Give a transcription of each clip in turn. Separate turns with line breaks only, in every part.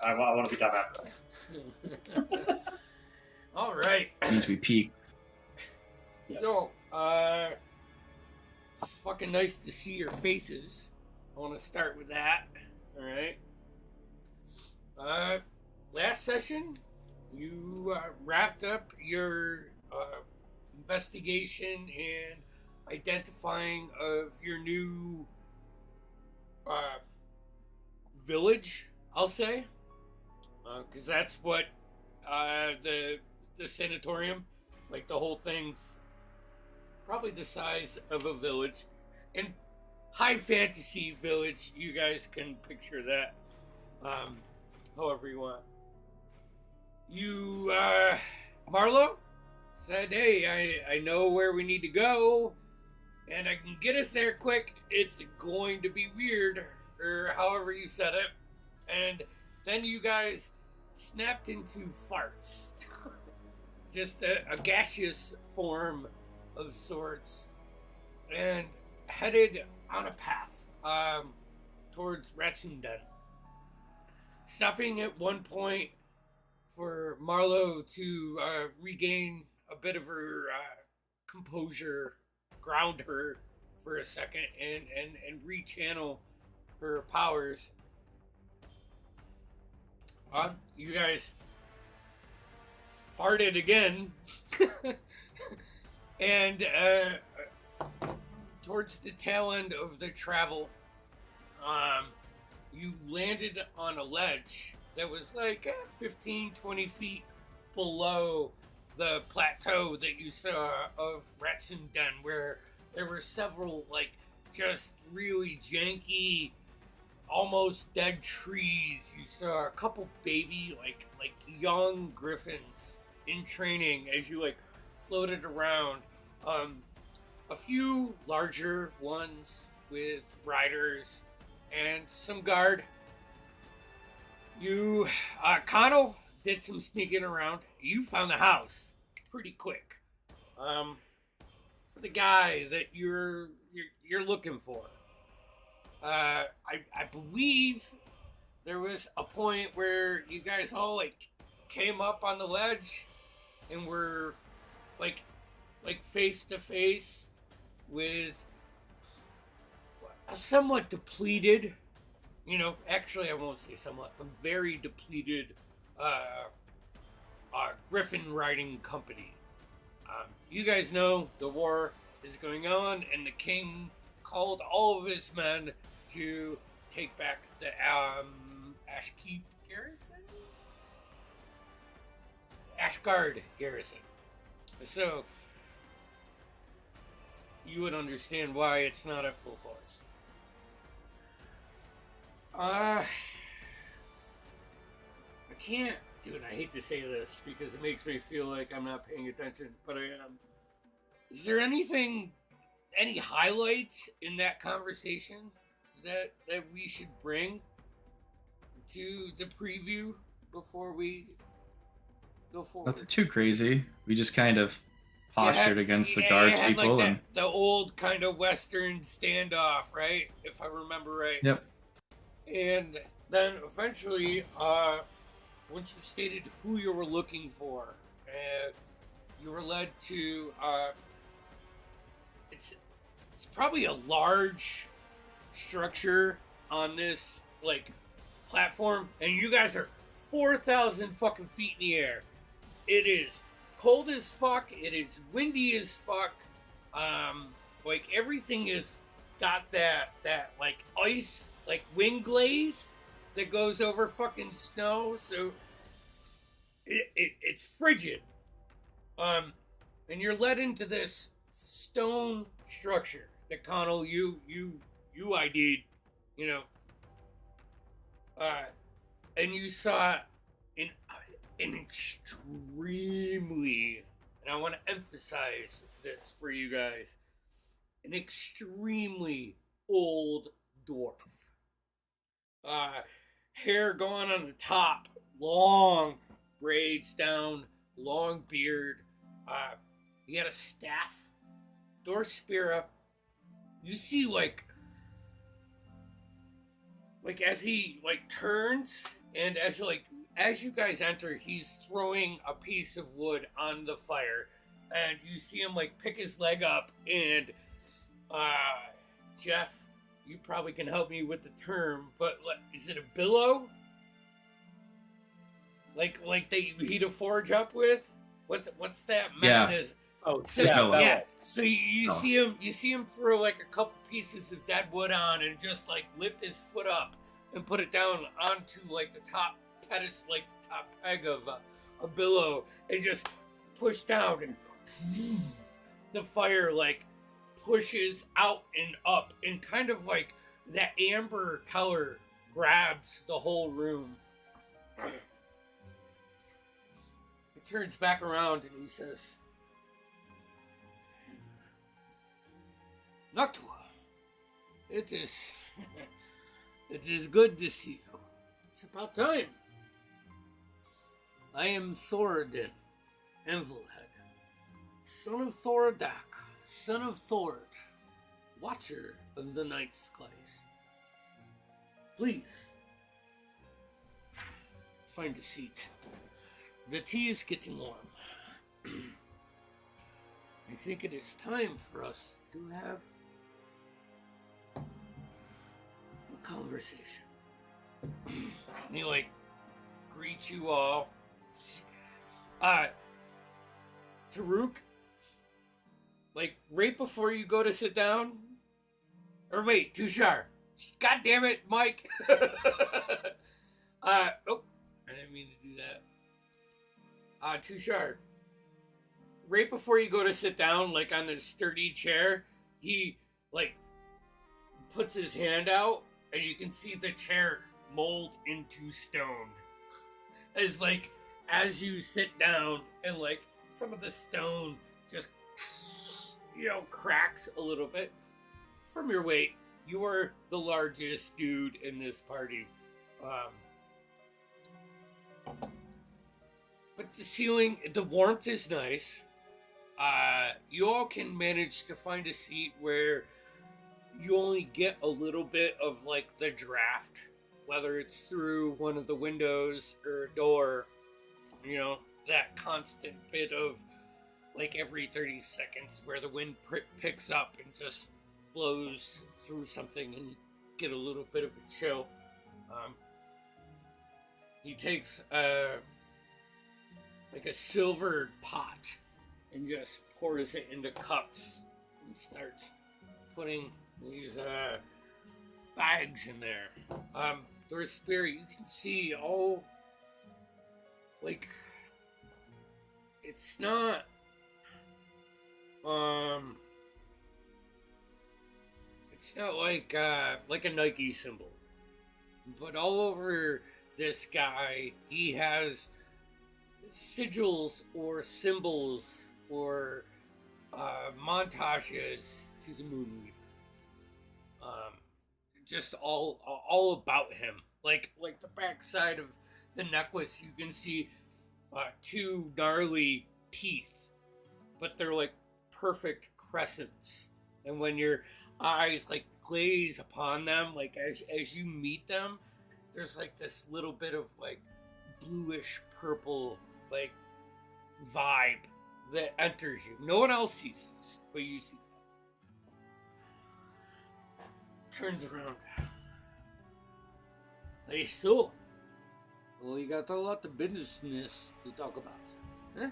I want to be done after that.
All right.
Means we peak.
So, it's fucking nice to see your faces. I want to start with that. All right. Last session, you wrapped up your investigation and identifying of your new village, I'll say, because that's what the sanatorium, like the whole thing's probably the size of a village. In high fantasy village, you guys can picture that however you want. You, Marlo, said, hey, I know where we need to go, and I can get us there quick. It's going to be weird, or however you said it. And then you guys snapped into farts. Just a gaseous form of sorts, and headed on a path towards Ratsundun. Stopping at one point for Marlo to regain a bit of her composure, ground her for a second, and rechannel her powers. You guys farted again, and towards the tail end of the travel, you landed on a ledge that was like 15, 20 feet below the plateau that you saw of Ratsundun, where there were several, like, just really janky, almost dead trees. You saw a couple baby, like young griffins in training as you, like, floated around. A few larger ones with riders and some guard. You, Connell did some sneaking around. You found the house pretty quick. For the guy that you're looking for. I believe there was a point where you guys all, like, came up on the ledge and were like face to face with a somewhat depleted, actually I won't say somewhat, a very depleted Griffin riding company. You guys know the war is going on, and the king called all of his men to take back the Ashkeep garrison? Ashgard garrison. So, you would understand why it's not at full force. I can't, dude, I hate to say this because it makes me feel like I'm not paying attention, but I am. Is there any highlights in that conversation that we should bring to the preview before we go forward?
Nothing too crazy. We just kind of postured against the guards people,
like
and
the old kind of Western standoff, right? If I remember right.
Yep.
And then eventually, once you stated who you were looking for, you were led to it's probably a large structure on this, like, platform, and you guys are 4,000 fucking feet in the air. It is cold as fuck. It is windy as fuck. Like, everything is got that like ice, like wind glaze that goes over fucking snow. So it's frigid. And you're led into this stone structure that Connell you ID'd, and you saw an extremely, and I want to emphasize this for you guys, an extremely old dwarf. Hair going on the top, long braids down, long beard. He had a staff, Dorspira. You see, like as he, like, turns And as you guys enter, he's throwing a piece of wood on the fire, and you see him like pick his leg up. And Jeff, you probably can help me with the term, but is it a billow? Like that you heat a forge up with? What's that mechanism?
Oh,
So,
yeah,
yeah. So you see him throw like a couple pieces of dead wood on, and just like lift his foot up and put it down onto like the top pedestal, like the top peg of a billow, and just push down, and the fire like pushes out and up, and kind of like that amber color grabs the whole room. He turns back around and he says, Noctua, it is it is good to see you. It's about time. I am Thoradin, Envelhead, son of Thoradak, son of Thord, watcher of the night skies. Please, find a seat. The tea is getting warm. I think it is time for us to have a conversation. And he like greets you all. Taruk, like right before you go to sit down, or wait, Tushar. God damn it, Mike. Oh, I didn't mean to do that. Tushar, right before you go to sit down, like on the sturdy chair, he like puts his hand out, and you can see the chair mold into stone. It's like as you sit down, and like some of the stone just cracks a little bit from your weight. You are the largest dude in this party. But the ceiling, the warmth is nice. You all can manage to find a seat where you only get a little bit of like the draft, whether it's through one of the windows or a door, that constant bit of like every 30 seconds where the wind picks up and just blows through something and you get a little bit of a chill. He takes like a silver pot and just pours it into cups and starts putting these bags in there. Through his spirit, you can see all like it's not like a Nike symbol, but all over this guy he has sigils or symbols or montages to the Moonweaver. Just all about him. Like the backside of the necklace, you can see two gnarly teeth, but they're like perfect crescents. And when your eyes like glaze upon them, like as you meet them, there's like this little bit of like bluish purple like vibe that enters you. No one else sees this, but you see. Turns around. Hey, so. Well, you got a lot of business to talk about, huh?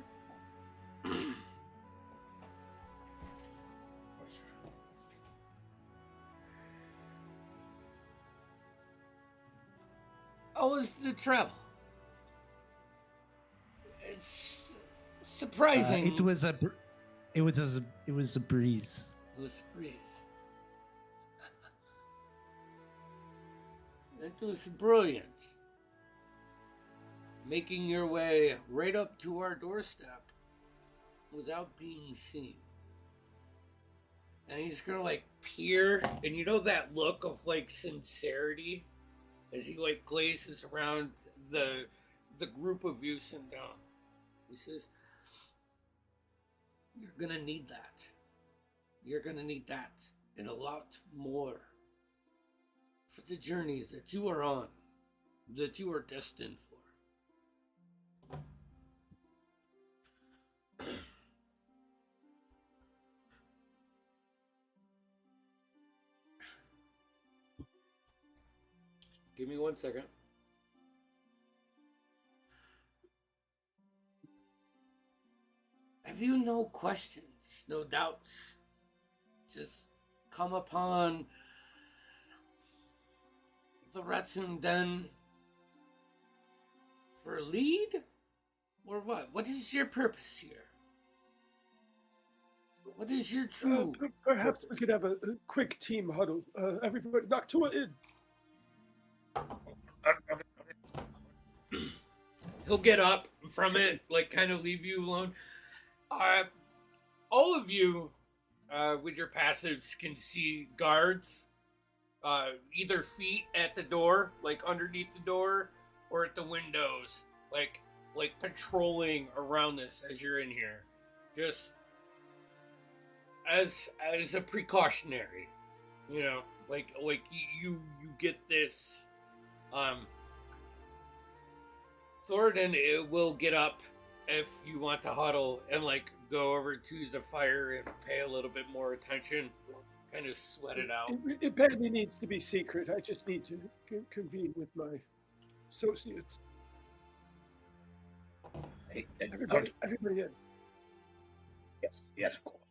How was the travel? It's surprising.
It was a breeze.
It was a breeze. It was brilliant. Making your way right up to our doorstep without being seen. And he's gonna like peer, and you know that look of like sincerity as he like glazes around the group of you sitting down. He says, "You're gonna need that. You're gonna need that and a lot more for the journey that you are on. that you are destined for. Give me 1 second. Have you no questions, no doubts? Just come upon the Ratsun Den for a lead? Or what? What is your purpose here? What is your true
Perhaps
purpose?
we could have a quick team huddle. Everybody, Noctua in.
He'll get up from it, like kind of leave you alone. All of you, with your passives, can see guards, either feet at the door, like underneath the door, or at the windows, like patrolling around this as you're in here, just as a precautionary, you know, like you get this. Thornton, it will get up if you want to huddle and like go over to the fire and pay a little bit more attention, kind of sweat it out.
It barely needs to be secret. I just need to convene with my associates.
Hey,
Everybody in.
Yes, of course.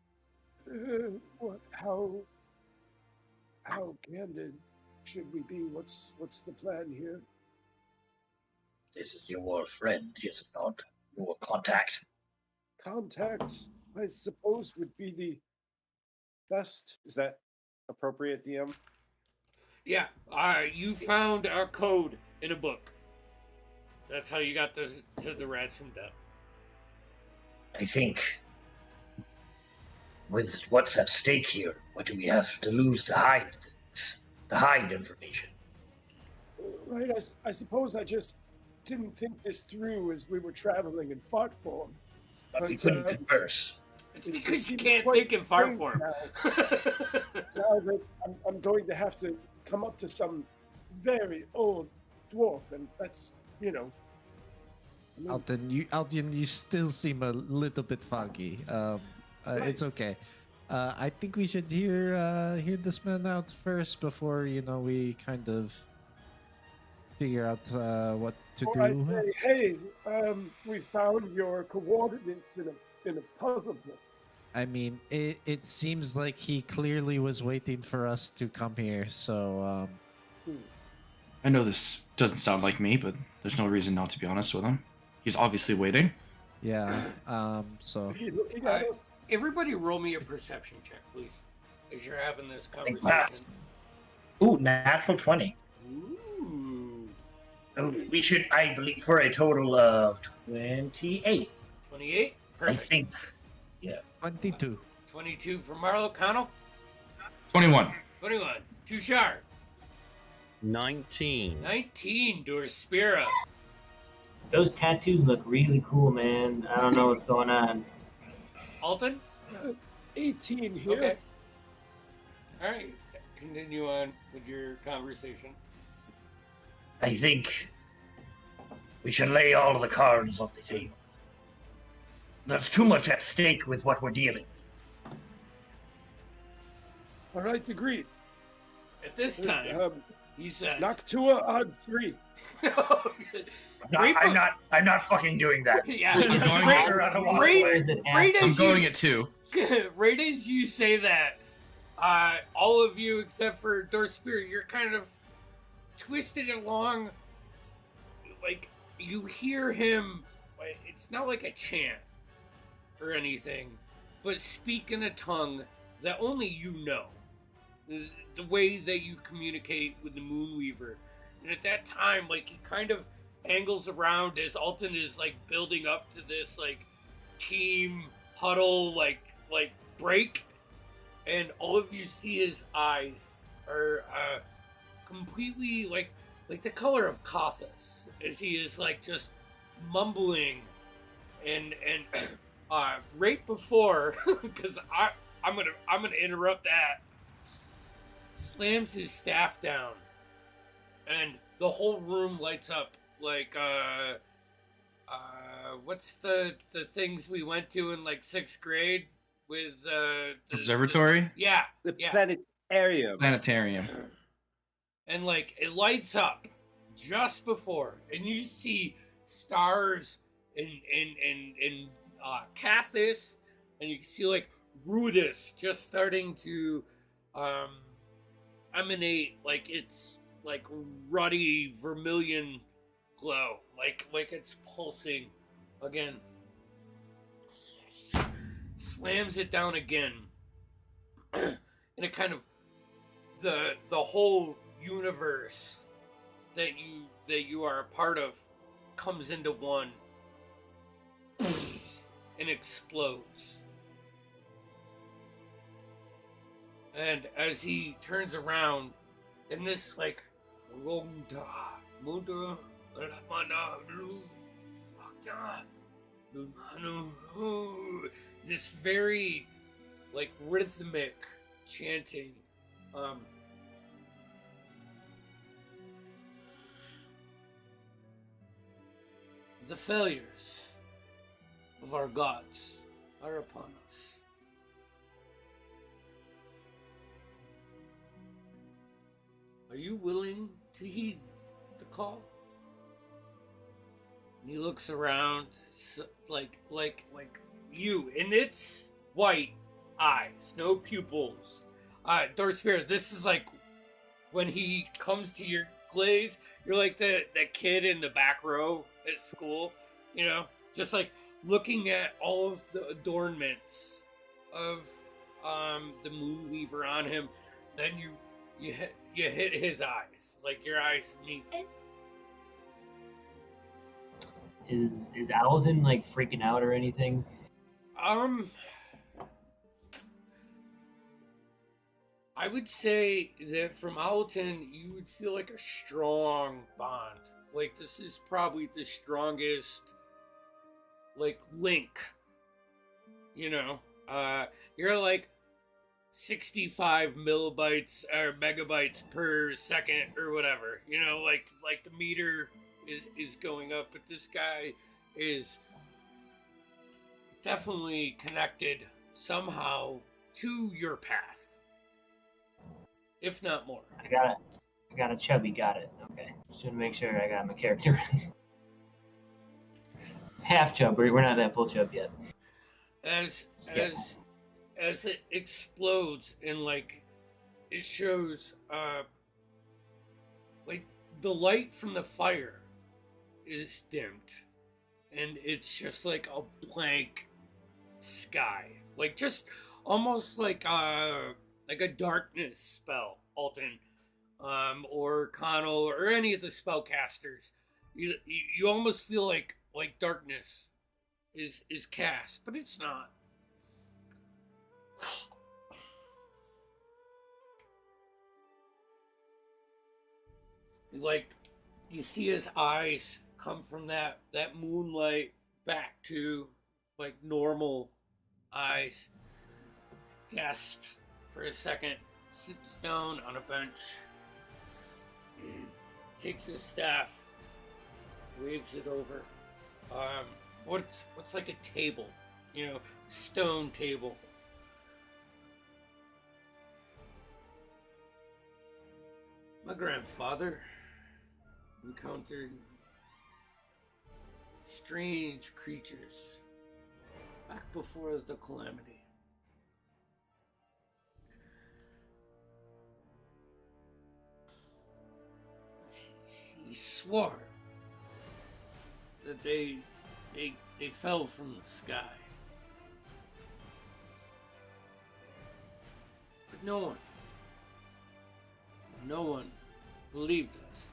What? How candid should we be? What's the plan here?
This is your friend, is it not? Your contact.
Contacts, I suppose, would be the best.
Is that appropriate, DM?
Yeah, you found our code in a book. That's how you got to the ransom debt.
I think with what's at stake here, what do we have to lose to hide things? To hide information.
Right, I suppose I just didn't think this through as we were traveling in fart form.
But we couldn't converse.
It's
It
because you
seems
can't
quite
think in fart
strange
form.
Now that I'm going to have to come up to some very old dwarf, and that's, you know. I mean,
Alton, you still seem a little bit foggy. It's okay. I think we should hear this man out first before we kind of figure out what to
or
do.
I say, hey, we found your coordinates in a puzzle book.
I mean, it seems like he clearly was waiting for us to come here, so...
I know this doesn't sound like me, but there's no reason not to be honest with him. He's obviously waiting.
Yeah, so...
Is he looking at us?
Everybody roll me a perception check, please, as you're having this
Think
conversation.
fast. Ooh, natural 20.
Ooh.
Oh, we should, I believe, for a total of 28.
28?
I
Perfect.
think.
22.
22 for Marlo Connell.
21.
21. Tushar.
19.
19. Dorspira.
Those tattoos look really cool, man. I don't know what's going on.
Alton?
18 here.
Okay. All right. Continue on with your conversation.
I think we should lay all of the cards on the table. There's too much at stake with what we're dealing with.
All right, agreed.
At this time, he says...
Noctua on 3.
I'm not fucking doing that.
Yeah.
I'm going I'm going at 2.
Right as you say that, all of you except for Dorspira, you're kind of twisted along. Like, you hear him, it's not like a chant or anything, but speak in a tongue that only you know. Is the way that you communicate with the Moonweaver. And at that time, like, he kind of angles around as Alton is, like, building up to this, like, team huddle, like break. And all of you see his eyes are completely, like the color of Kathas, as he is, like, just mumbling. And right before, because I'm gonna interrupt that, slams his staff down, and the whole room lights up like what's the things we went to in like 6th grade with
Observatory?
yeah,
The
yeah.
planetarium.
Planetarium.
And like it lights up just before, and you see stars and Cathis, and you can see like Rudis just starting to emanate like it's like ruddy vermilion glow, like it's pulsing again. Slams it down again, and it kind of the whole universe that you are a part of comes into one and explodes. And as he turns around in this like this very like rhythmic chanting, the failures of our gods are upon us. Are you willing to heed the call? And he looks around, like you, and it's white eyes, no pupils. Darth Spirit, this is like when he comes to your glaze, you're like the kid in the back row at school, you know, just like looking at all of the adornments of the Moonweaver on him. Then you hit his eyes, like your eyes meet.
Is Alden like freaking out or anything?
I would say that from Alton, you would feel like a strong bond. Like, this is probably the strongest, like, link. You know? You're like 65 millibytes or megabytes per second or whatever. You know, like the meter is going up, but this guy is definitely connected somehow to your path. If not more.
I got a chubby, got it. Okay. Just want to make sure I got my character right. Half chub, we're not that full chub yet.
As it explodes and like it shows like the light from the fire is dimmed and it's just like a blank sky. Like just almost like a darkness spell, Alton, or Connell, or any of the spellcasters. You almost feel like darkness is cast, but it's not. Like you see his eyes come from that moonlight back to like normal eyes. Gasps for a second, sits down on a bench, takes his staff, waves it over. What's like a table, you know, stone table. My grandfather encountered strange creatures back before the calamity. He swore that they fell from the sky. But no one believed us.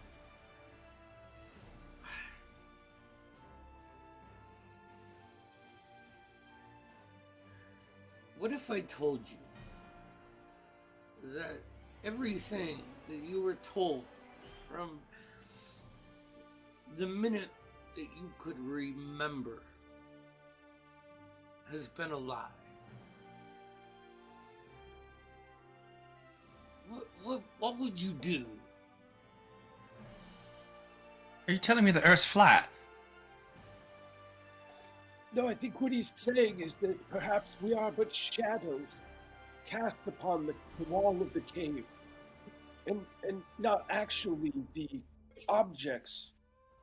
What if I told you that everything that you were told from the minute that you could remember has been a lie? What would you do?
Are you telling me the Earth's flat?
No, I think what he's saying is that perhaps we are but shadows cast upon the wall of the cave, and not actually the objects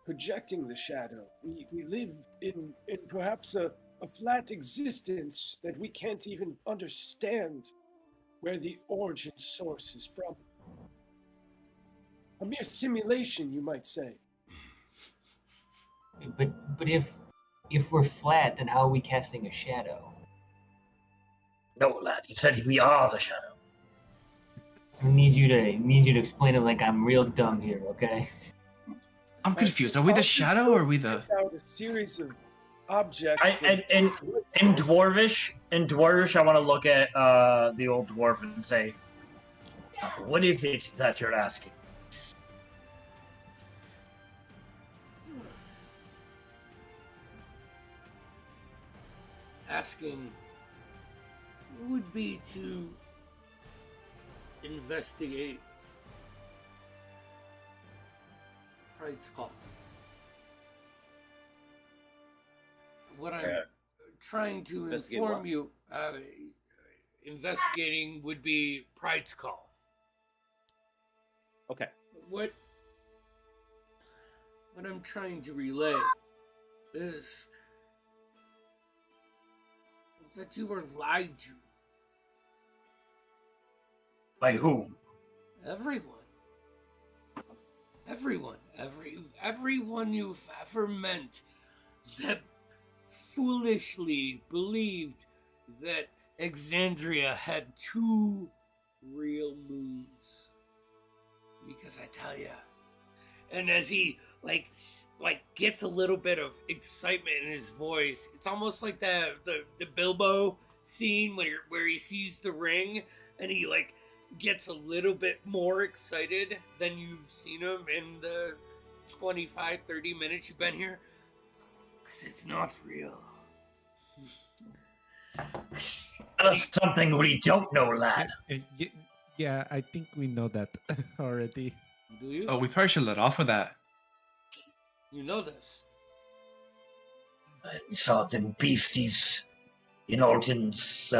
projecting the shadow. We live in perhaps a flat existence that we can't even understand where the origin source is from. A mere simulation, you might say.
But if we're flat, then how are we casting a shadow?
No, lad, you said we are the shadow.
I need you to explain it like I'm real dumb here, okay?
I'm confused. Are we the shadow or are we the...
Out a series of objects.
In Dwarvish, I want to look at the old dwarf and say, what is it that you're asking?
Asking would be to investigate Pride's call. What I'm trying to inform you, investigating would be Pride's call.
Okay.
What I'm trying to relay is that you were lied to.
By whom?
Everyone. Everyone you've ever met that foolishly believed that Exandria had 2 real moons. Because I tell ya. And as he like gets a little bit of excitement in his voice, it's almost like the Bilbo scene where he sees the ring and he like gets a little bit more excited than you've seen him in the 25-30 minutes you've been here. Because it's not real.
That's something we don't know, lad.
Yeah, I think we know that already.
Do you?
Oh, we probably should let off with that.
You know this.
We saw them beasties in Alton's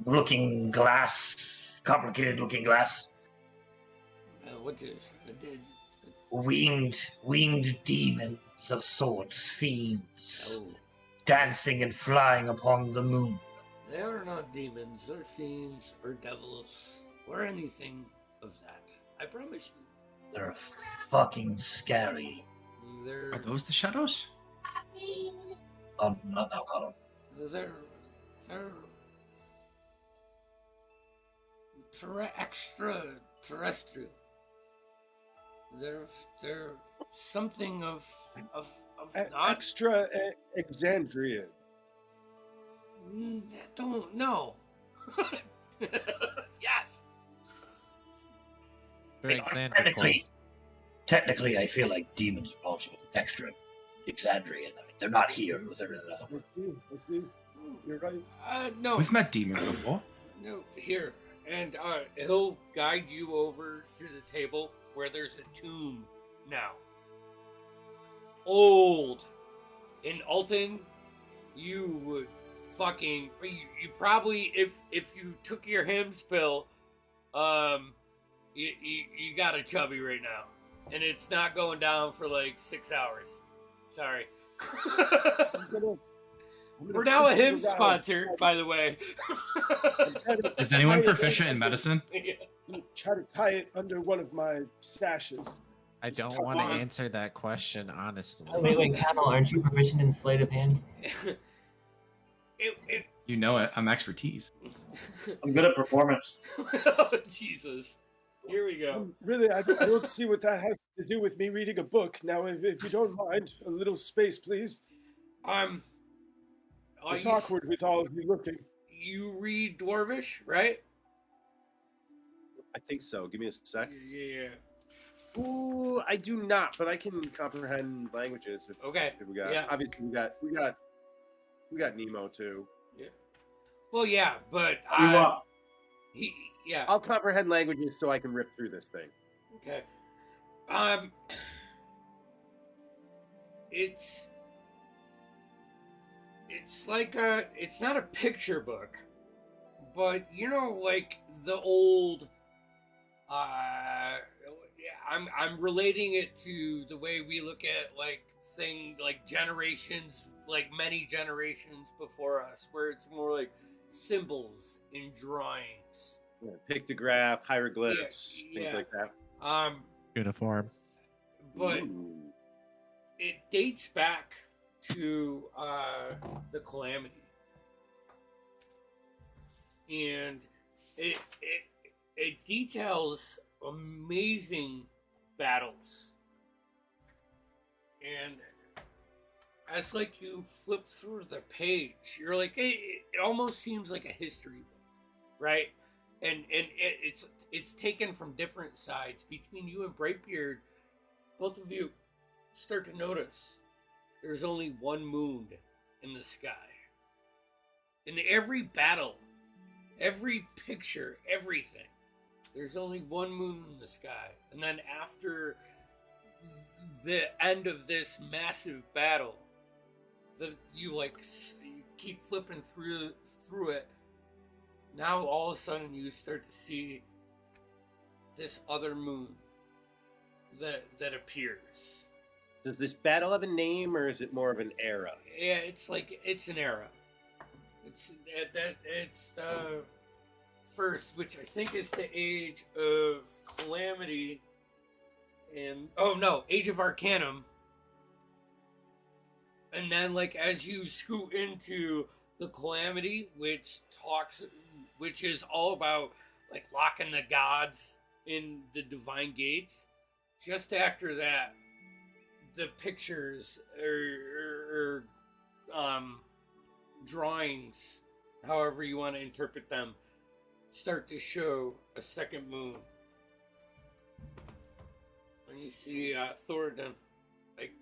looking glass, complicated looking glass.
What is
Winged demons of sorts, fiends,
Oh,
dancing and flying upon the moon.
they are not demons, or fiends, or devils, or anything of that. I promise you.
They're fucking scary.
Are those the shadows?
Not now, Colin.
They're extraterrestrial. They're something of not.
Extra Exandria.
Don't know. Yes.
They're Exandrical.
Technically, I feel like demons are also extra Exandrian. I mean, they're not here, they're in another
I
world.
see. You're right.
No.
We've met demons before.
No, here. And he'll guide you over to the table where there's a tomb now. Old. In Alton, you would fucking... You probably, if you took your Hims pill, you got a chubby right now. And it's not going down for like 6 hours. Sorry. We're now a Hims sponsor, by the way.
Is anyone proficient in medicine?
Try to tie it under one of my sashes.
I don't want to answer that question, honestly.
Oh, wait, Connell, aren't you proficient in sleight of hand?
You know it. I'm expertise.
I'm good at performance.
Oh, Jesus. Here we go.
Really, I don't see what that has to do with me reading a book. Now, if you don't mind, a little space, please. It's awkward with all of you looking.
You read Dwarvish, right?
I think so. Give me a sec.
Yeah.
Ooh, I do not, but I can comprehend languages.
Okay.
If we got,
Yeah.
obviously we got Nemo too.
Yeah. Well, yeah, but yeah.
I'll comprehend languages so I can rip through this thing.
Okay. it's like a, it's not a picture book, but you know, like the old, I'm relating it to the way we look at like thing, like generations, like many generations before us, where it's more like symbols in drawings.
Yeah, pictograph, hieroglyphs, things
Yeah.
like that.
Uniform.
But
Ooh.
it dates back to the Calamity, and it details amazing battles. And as like you flip through the page, you're like, it almost seems like a history book, right? And it's taken from different sides. Between you and Brightbeard, both of you start to notice there's only one moon in the sky. In every battle, every picture, everything, there's only one moon in the sky. And then after the end of this massive battle, that you like you keep flipping through it, now all of a sudden you start to see this other moon that appears.
Does this battle have a name, or is it more of an era?
Yeah, it's like it's an era. It's the first, which I think is the Age of Calamity, and oh no, Age of Arcanum. And then, like, as you scoot into the Calamity, which is all about like locking the gods in the divine gates. Just after that, the pictures or drawings, however you want to interpret them, start to show a second moon. And you see Thoradin, like,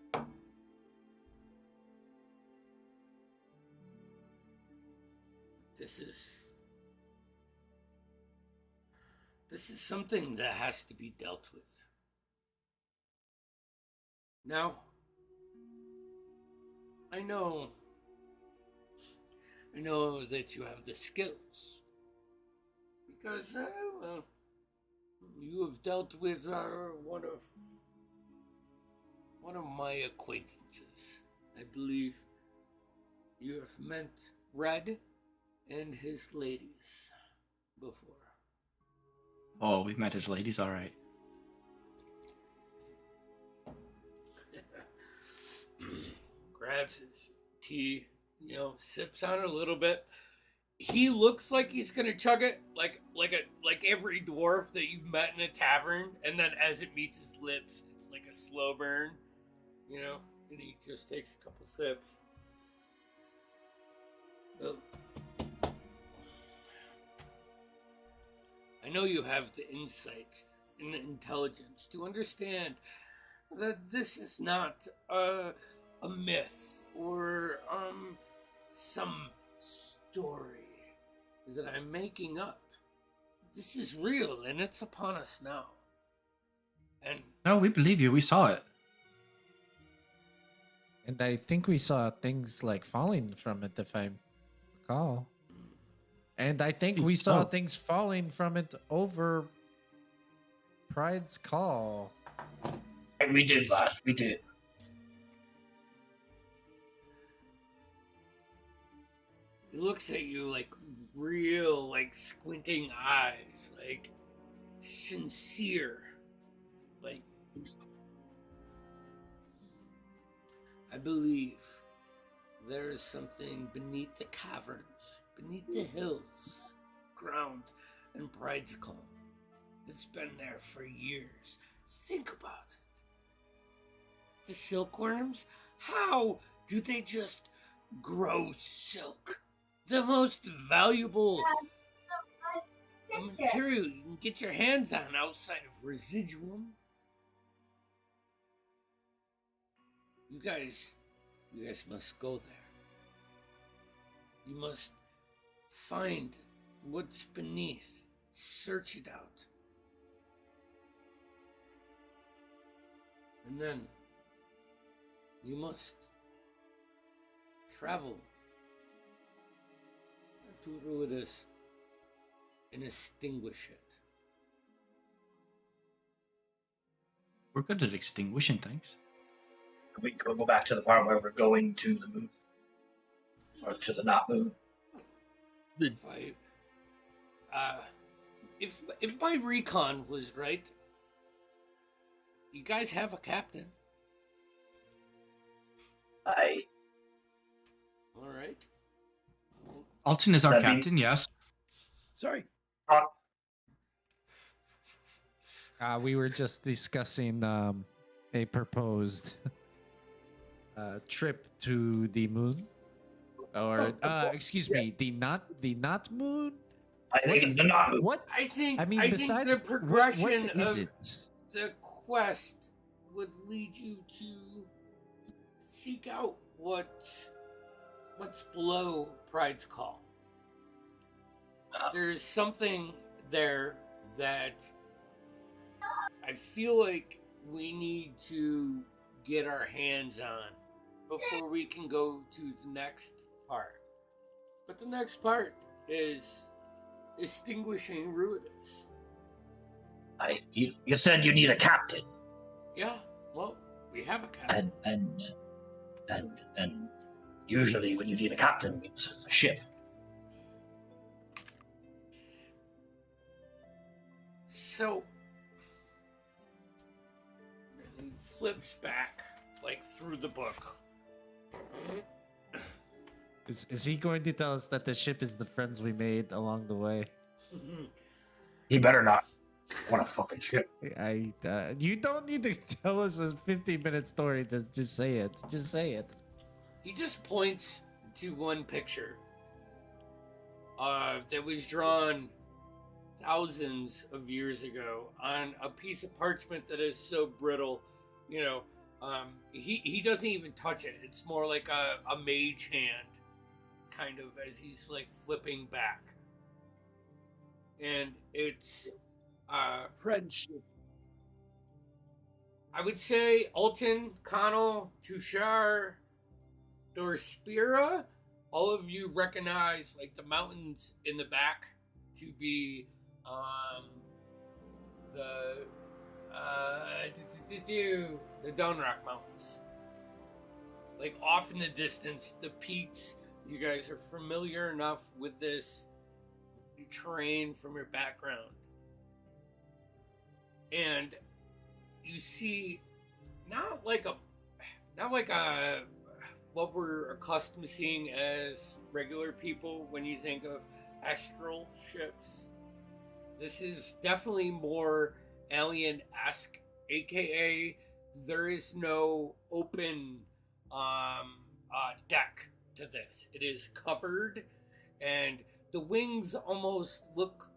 this is something that has to be dealt with. Now, I know that you have the skills, because well, you have dealt with one of my acquaintances. I believe you have met Red and his ladies before.
Oh, we've met his ladies, all right.
Grabs his tea, sips on it a little bit. He looks like he's gonna chug it like every dwarf that you've met in a tavern, and then as it meets his lips, it's like a slow burn, and he just takes a couple sips. Well, I know you have the insight and the intelligence to understand that this is not a myth or some story that I'm making up. This is real, and it's upon us now. And
No, we believe you. We saw it.
And I think we saw things like falling from it, if I recall. And I think we saw things falling from it over Pride's Call.
We did last. We did.
he looks at you like real, like squinting eyes, like sincere. Like, I believe there is something beneath the caverns, beneath the hills, ground, and Pride's Call. It's been there for years. Think about it. The silkworms, how do they just grow silk? The most valuable material you can get your hands on outside of residuum. You guys must go there. You must find what's beneath, search it out. And then you must travel to Ruidus and extinguish it.
We're good at extinguishing things.
Can we go back to the part where we're going to the moon? Or to the not moon?
If my recon was right, you guys have a captain.
I
All right.
Alton is our
That'd be-
captain, yes.
Sorry.
We were just discussing a proposed trip to the moon, or excuse me, the not moon.
I think the not moon.
What?
I think
I mean,
think
besides
the progression
what is
of
it?
the quest would lead you to seek out what's below Pride's Call. There's something there that I feel like we need to get our hands on before we can go to the next part. But the next part is extinguishing Ruidus.
You said you need a captain,
Yeah, well, we have a captain.
and usually when you need a captain, it means it's a ship.
So, and he flips back, like, through the book.
Is he going to tell us that the ship is the friends we made along the way?
He better not want a fucking ship.
You don't need to tell us a 15-minute story to just say it. Just say it.
He just points to one picture that was drawn thousands of years ago on a piece of parchment that is so brittle, he doesn't even touch it. It's more like a mage hand, kind of, as he's like flipping back. And it's
Friendship.
I would say Alton, Connell, Tushar, Dorspira, all of you recognize like the mountains in the back to be the Dawnrock Mountains. Like off in the distance, the peaks. You guys are familiar enough with this terrain from your background. And you see not like a what we're accustomed to seeing as regular people when you think of astral ships. This is definitely more alien-esque, aka there is no open deck to this. It is covered, and the wings almost look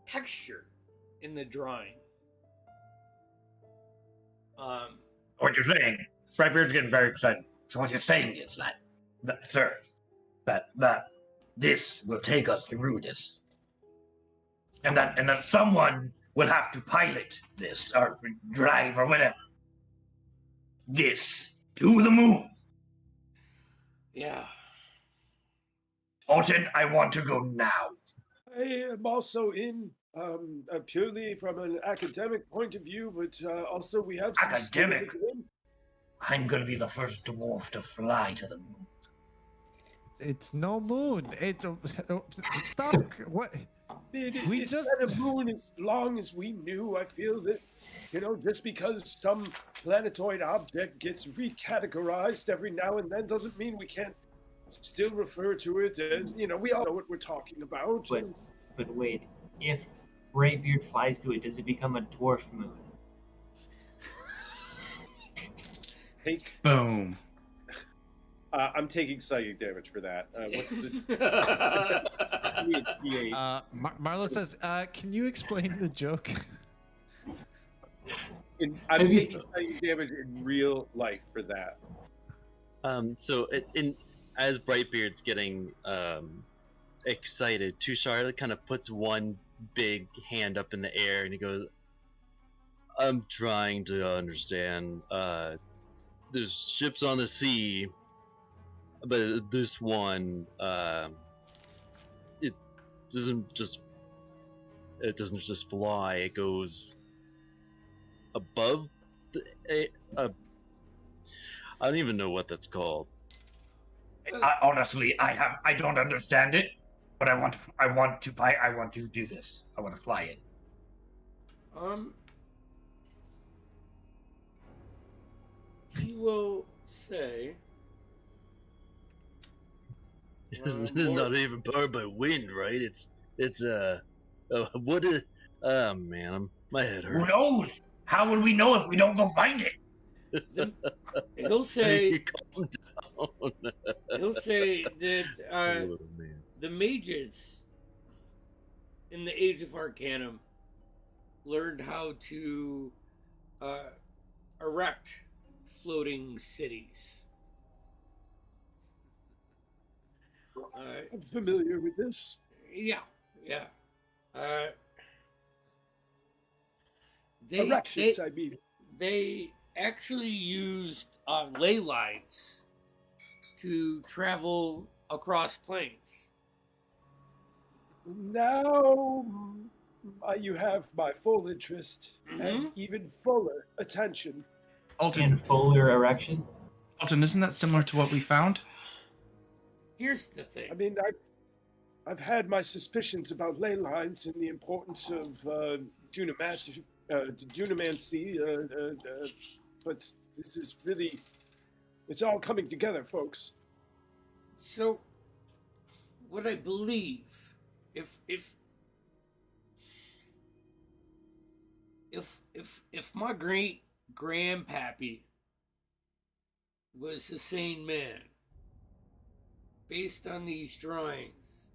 textured in the drawing.
What you're saying, Fredbeard's getting very excited. So what you're saying is that sir, that this will take us to Ruidus, and that someone will have to pilot this or drive or whatever this to the moon.
Yeah.
Alton, I want to go now.
I am also in, purely from an academic point of view, but also we have some skin in the
Academic?
game.
I'm gonna be the first dwarf to fly to the moon.
It's no moon. It's stop. What? We
It's
just-
been a moon as long as we knew. I feel that, just because some planetoid object gets recategorized every now and then doesn't mean we can't still refer to it as, we all know what we're talking about.
But wait, if Brightbeard flies to it, does it become a dwarf moon?
Take.
Boom.
I'm taking psychic damage for that. What's the D8?
Marlo says, "Can you explain the joke?"
I'm taking psychic damage in real life for that.
So as Brightbeard's getting excited, Tushar kind of puts one big hand up in the air and he goes, I'm trying to understand. There's ships on the sea, but this one, it doesn't just fly. It goes above the. I don't even know what that's called.
Honestly, I don't understand it, but I want to do this. I want to fly it.
He will say.
It's not even powered by wind, right? What is? Oh man, my head hurts.
Who knows? How would we know if we don't go find it?
He'll say.
Calm down.
He'll say that
Oh, man.
the mages in the Age of Arcanum learned how to erect floating cities.
I'm familiar with this.
Yeah.
Erections, I mean.
They actually used ley lines to travel across plains.
Now you have my full interest and even fuller attention.
Alton,
And fuller erection.
Alton, isn't that similar to what we found?
Here's the thing.
I mean, I've had my suspicions about ley lines and the importance of dunamancy, but this is really, it's all coming together, folks.
So, what I believe, if my great grandpappy was a sane man, based on these drawings,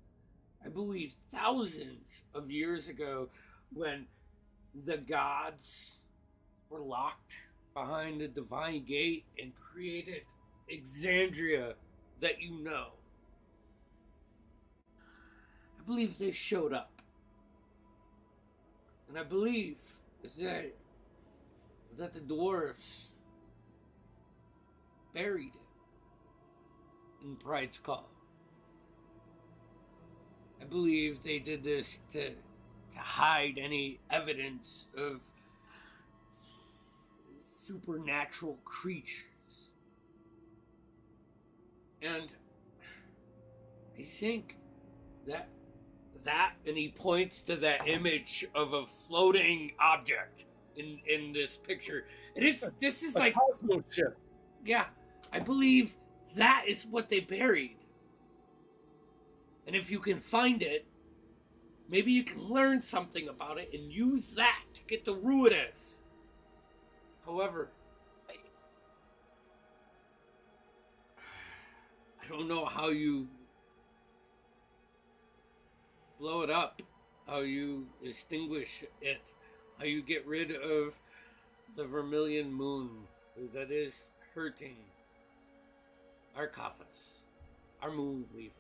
I believe thousands of years ago, when the gods were locked behind the divine gate and created Exandria that you know, I believe they showed up. And I believe that the dwarves buried it in Pride's Call. I believe they did this to hide any evidence of supernatural creatures. And I think that and he points to that image of a floating object in this picture. And this is like
cosmos ship.
Yeah, I believe that is what they buried. And if you can find it, maybe you can learn something about it and use that to get the Ruidus. However, I don't know how you blow it up, how you extinguish it, how you get rid of the vermilion moon that is hurting our Kaphas, our moon weaver.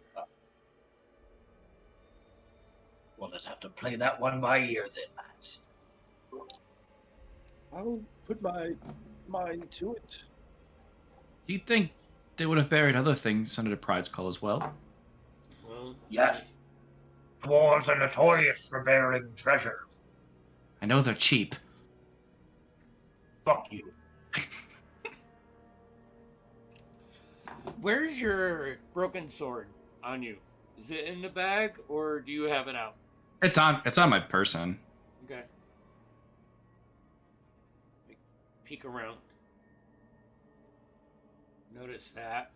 We'll just have to play that one by ear then, lads.
I'll put my mind to it.
Do you think they would have buried other things under the Pride's Call as well?
Well,
Yes. Dwarves are notorious for burying treasure.
I know they're cheap.
Fuck you.
where's your broken sword on you? Is it in the bag or do you have it out?
It's on my person.
Okay. Peek around. Notice that.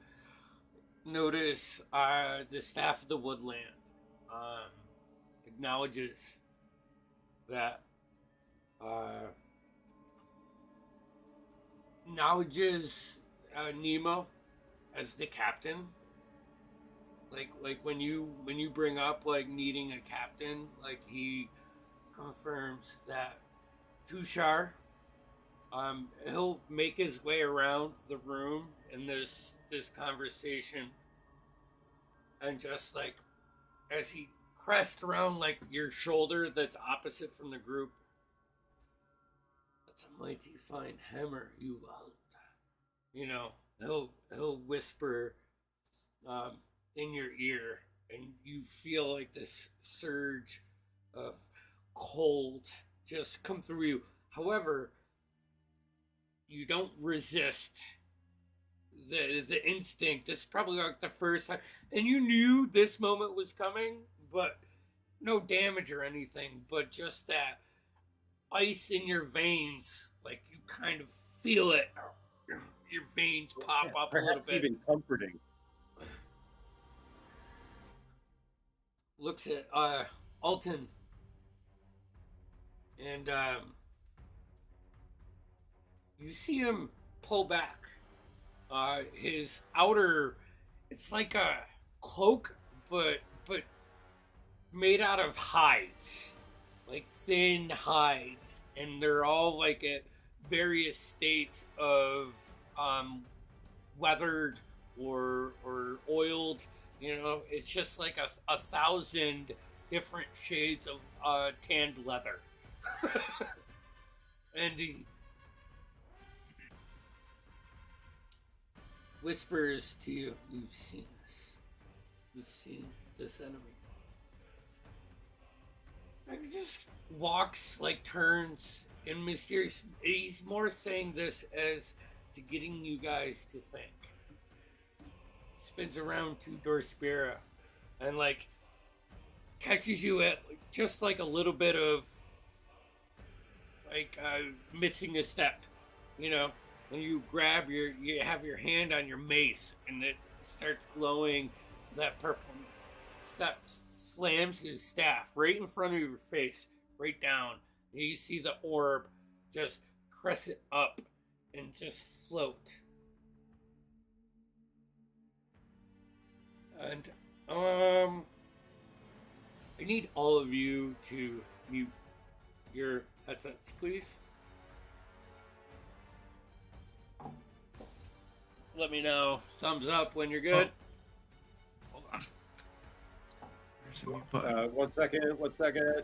Notice the staff of the woodland acknowledges that acknowledges Nemo as the captain. Like when you bring up like needing a captain, like he confirms that Tushar, he'll make his way around the room in this conversation, and just like as he crests around like your shoulder that's opposite from the group, It's a mighty fine hammer you wield. You know, he'll whisper in your ear, and you feel like this surge of cold just come through you. However, you don't resist the instinct. This is probably like the first time, and you knew this moment was coming, but no damage or anything, but just that ice in your veins, like you kind of feel it. Your veins pop up a little
Perhaps
bit.
even comforting.
Looks at Alton, and you see him pull back. His outer, it's like a cloak, but made out of hides, like thin hides, and they're all like at various states of weathered or oiled. You know, it's just like a 1,000 different shades of tanned leather. And he whispers to you, "You've seen this. You've seen this enemy." And he just walks, like turns, and mysterious. He's more saying this as to getting you guys to think. Spins around to Dorspira and like catches you at just like a little bit of like missing a step, you know. When you grab you have your hand on your mace and it starts glowing that purple. Steps, slams his staff right in front of your face, right down. And you see the orb just crescent up and just float. And I need all of you to mute your headsets, please. Let me know. Thumbs up when you're good. Hold on.
Where's the mute button?
1 second. 1 second.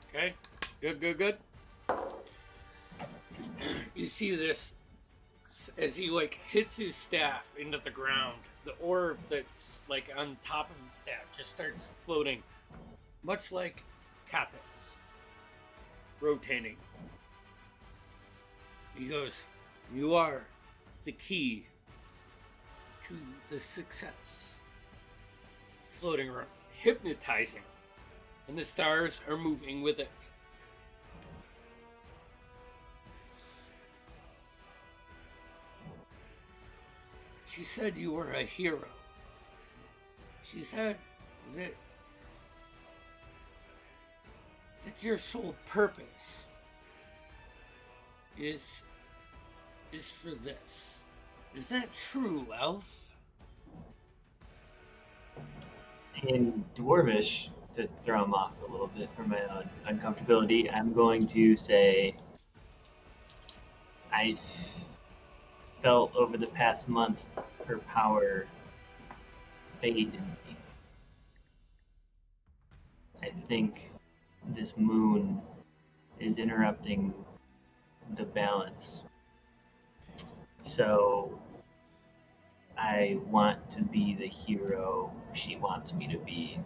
Okay. Good. You see this as he like hits his staff into the ground. The orb that's like on top of his staff just starts floating, much like Cathets, rotating. He goes, "You are the key to the success." Floating around, hypnotizing, and the stars are moving with it. She said you were a hero. She said that your sole purpose is for this. Is that true, Elf?
In Dwarvish, to throw him off a little bit from my own uncomfortability, I'm going to say I felt over the past month her power fade in me. I think this moon is interrupting the balance. So I want to be the hero she wants me to be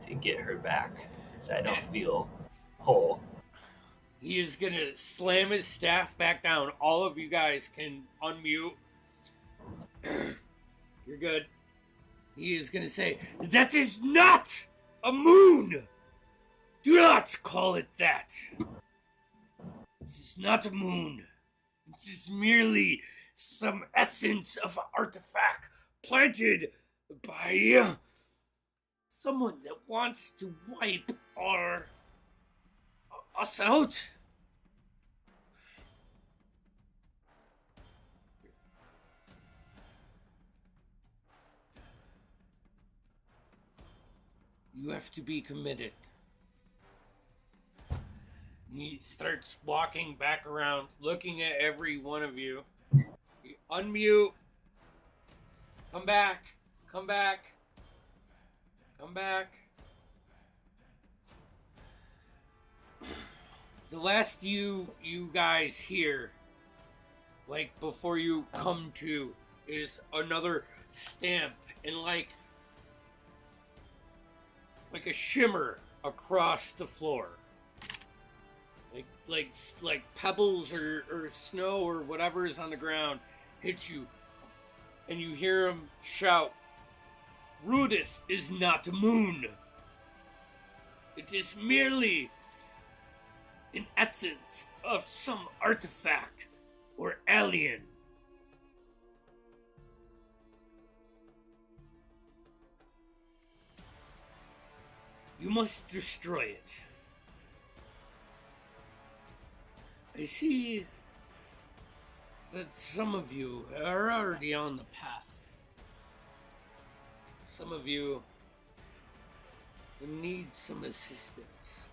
to get her back, because I don't feel whole.
He is gonna slam his staff back down. All of you guys can unmute. You're good. He is gonna say, "That is not a moon! Do not call it that! This is not a moon. This is merely some essence of artifact planted by someone that wants to wipe us out." You have to be committed. He starts walking back around, looking at every one of you. You unmute. Come back. Come back. Come back. the last you guys hear, like before you come to, is another stamp and like a shimmer across the floor. Like pebbles or snow or whatever is on the ground hit you, and you hear him shout, "Rudis is not the moon. It is merely an essence of some artifact or alien." You must destroy it. I see that some of you are already on the path. Some of you need some assistance.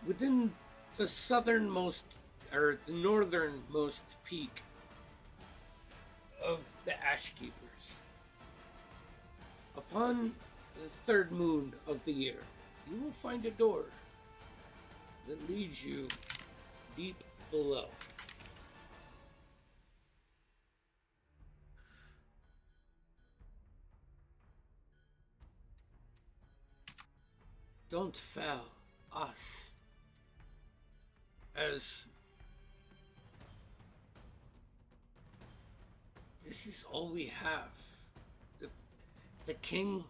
Within the southernmost, or the northernmost peak of the Ash Keepers, upon the third moon of the year, you will find a door that leads you deep below. Don't fail us, as this is all we have. The king,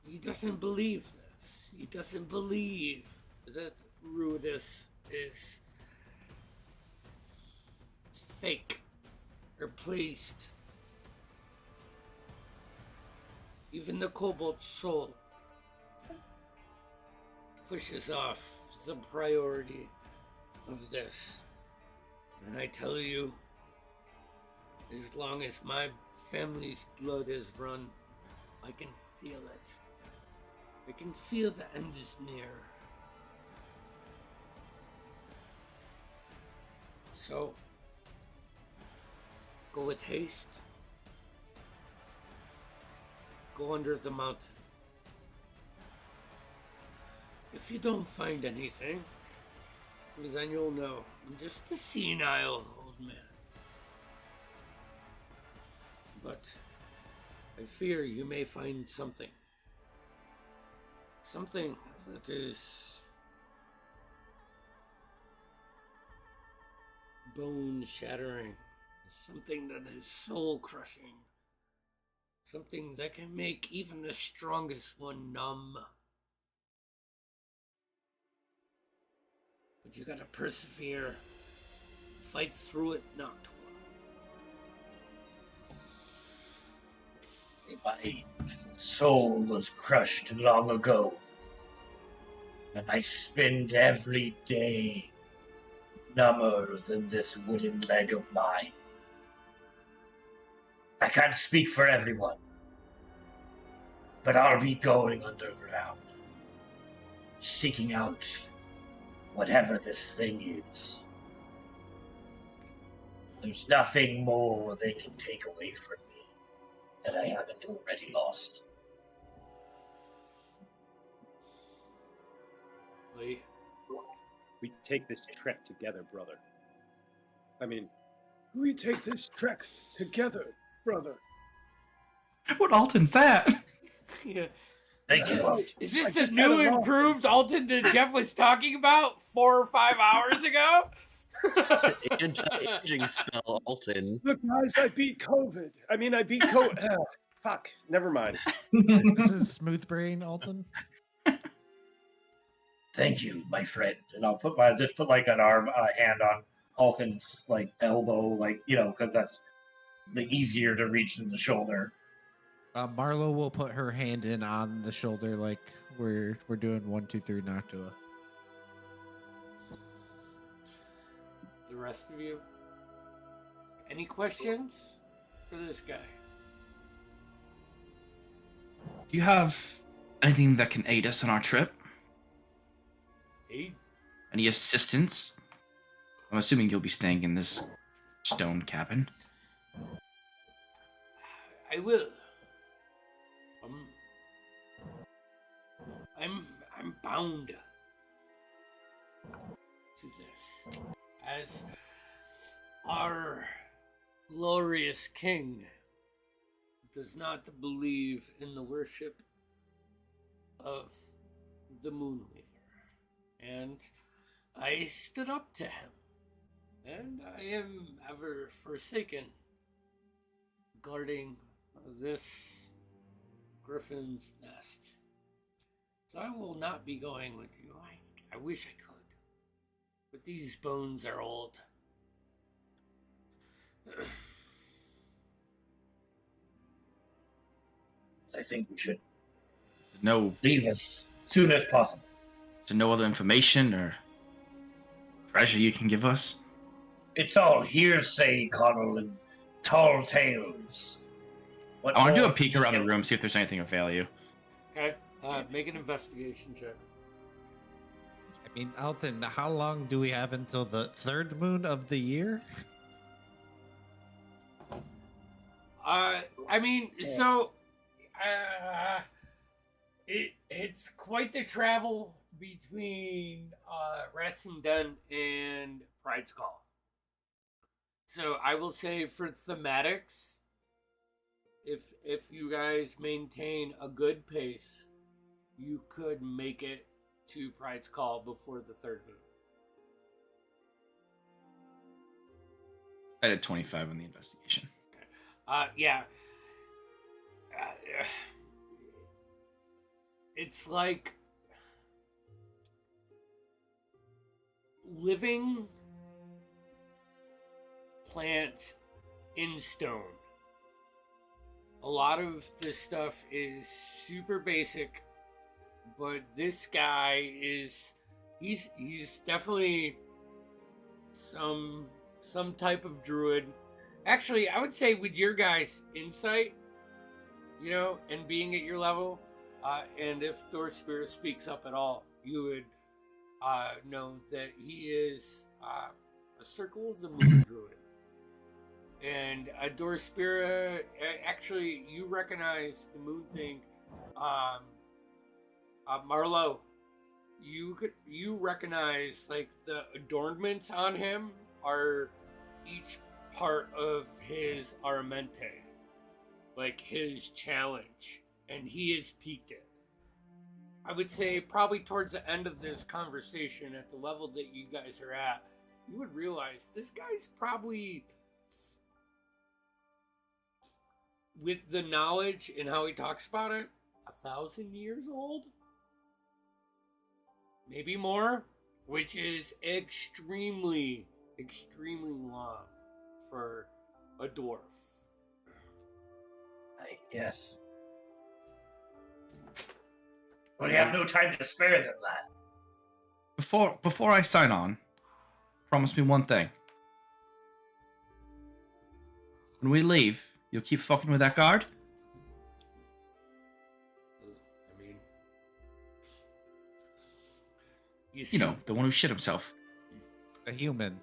he doesn't believe this. He doesn't believe that Rudis is fake or placed. Even the kobold soul pushes off the priority of this. And I tell you, as long as my family's blood is run, I can feel it. I can feel the end is near. So, go with haste. Go under the mountain. If you don't find anything, then you'll know I'm just a senile old man. But I fear you may find something. Something that is bone shattering. Something that is soul crushing. Something that can make even the strongest one numb. But you gotta persevere. Fight through it, Noctua.
My soul was crushed long ago, and I spend every day number than this wooden leg of mine. I can't speak for everyone, but I'll be going underground, seeking out whatever this thing is. There's nothing more they can take away from me that I haven't already lost.
We take this trek together, brother. I mean,
We take this trek together, brother.
What Alton's that?
Yeah.
Thank you.
Is
I
this
just
the new
had an
improved Alton that Jeff was talking about 4 or 5 hours ago?
Anti-aging spell, Alton.
look, guys, I beat COVID. I beat COVID. Fuck. Never mind.
This is Smooth Brain, Alton.
Thank you, my friend. And I'll put like an hand on Alton's like elbow, like because that's the easier to reach than the shoulder.
Marlo will put her hand in on the shoulder like we're doing 1, 2, 3 Noctua.
The rest of you, any questions for this guy?
Do you have anything that can aid us on our trip?
Aid?
Any assistance? I'm assuming you'll be staying in this stone cabin.
I will. I'm bound to this, as our glorious king does not believe in the worship of the Moonweaver, and I stood up to him, and I am ever forsaken, guarding this griffin's nest. So I will not be going with you. I wish I could, but these bones are old.
I think we should
No,
leave as soon as possible.
is there no other information or treasure you can give us?
It's all hearsay, Connell, and tall tales. What
I want to do
more
a peek around the
can-
room, see if there's anything of value.
Okay, make an investigation check.
I mean, Alton, how long do we have until the third moon of the year?
I mean, so it's quite the travel between Rat's Den and Pride's Call. So I will say for thematics, if you guys maintain a good pace, you could make it to Pride's Call before the third moon.
I did 25 on the investigation.
Yeah. It's like living plants in stone. A lot of this stuff is super basic, but this guy he's definitely some type of druid. Actually, I would say with your guys' insight, and being at your level, and if Thor's Spirit speaks up at all, you would know that he is a Circle of the Moon druid. And Dorspira, actually, you recognize the moon thing. Marlo, you recognize like the adornments on him are each part of his Aramente, like his challenge, and he has peaked it. I would say probably towards the end of this conversation, at the level that you guys are at, you would realize this guy's probably, with the knowledge and how he talks about it, 1,000 years old? Maybe more, which is extremely, extremely long for a dwarf.
Yes. We have no time to spare them, lad.
Before I sign on, promise me one thing. When we leave, you'll keep fucking with that guard?
I mean,
You know, the one who shit himself.
A human.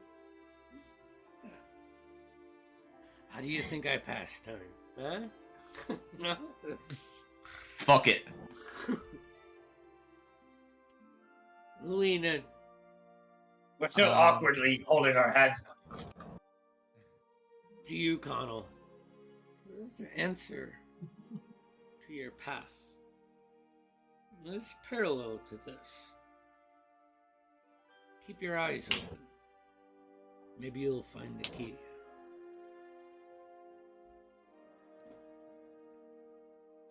How do you think I pass time? Huh? No?
Fuck it.
Lean in.
We're still awkwardly holding our hands up.
To you, Connell. What is the answer to your past? There's parallel to this. Keep your eyes open. Maybe you'll find the key.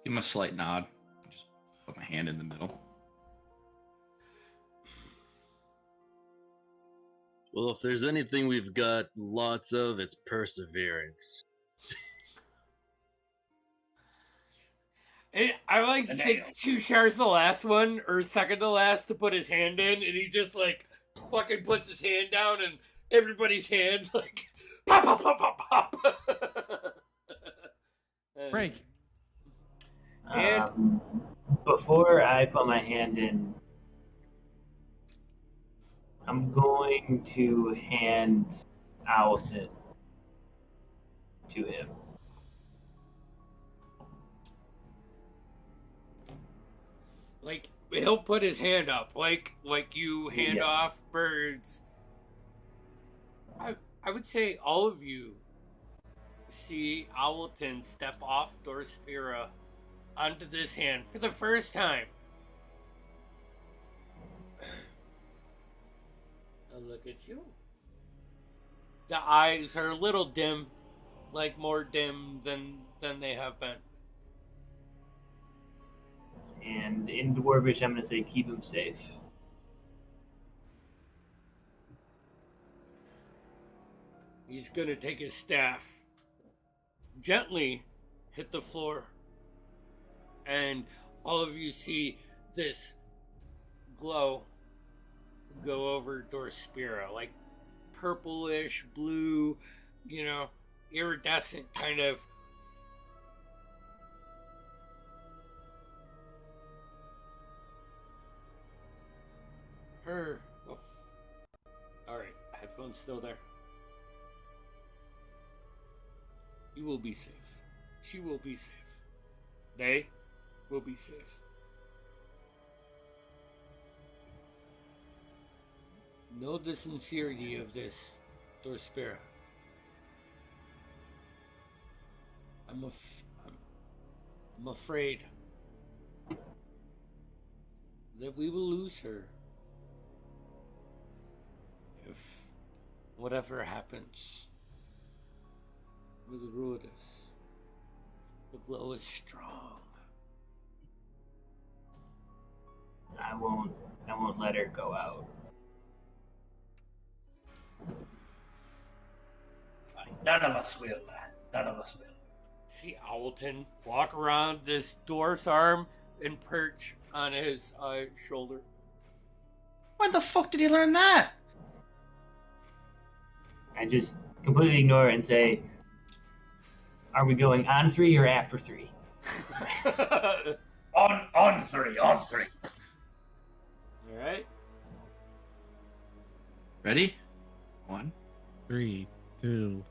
Give him a slight nod. Just put my hand in the middle.
Well, if there's anything we've got lots of, it's perseverance.
I like to think Chushar's the last one, or second to last, to put his hand in, and he just, like, fucking puts his hand down, and everybody's hand, like, pop, pop, pop, pop, pop.
Break.
And
Before I put my hand in, I'm going to hand Owlton to him.
Like he'll put his hand up, like you hand
Yeah.
off birds. I would say all of you see Owlton step off Dorspira onto this hand for the first time. Now look at you. The eyes are a little dim, like more dim than they have been.
And in Dwarvish, I'm going to say keep him safe.
He's gonna take his staff, gently hit the floor, and all of you see this glow go over Dorspira, like purplish blue, iridescent kind of. All right, headphones still there. You will be safe. She will be safe. They will be safe. Know the sincerity of this, Dorspira. I'm afraid that we will lose her if whatever happens with Ruidus. The glow is strong.
I won't let her go out.
None of us will, man. None of us will.
See Owlton walk around this dwarf's arm and perch on his shoulder.
When the fuck did he learn that?
I just completely ignore it and say, are we going on 3 or after 3?
On 3, on 3.
All right.
Ready? 1.
3, 2.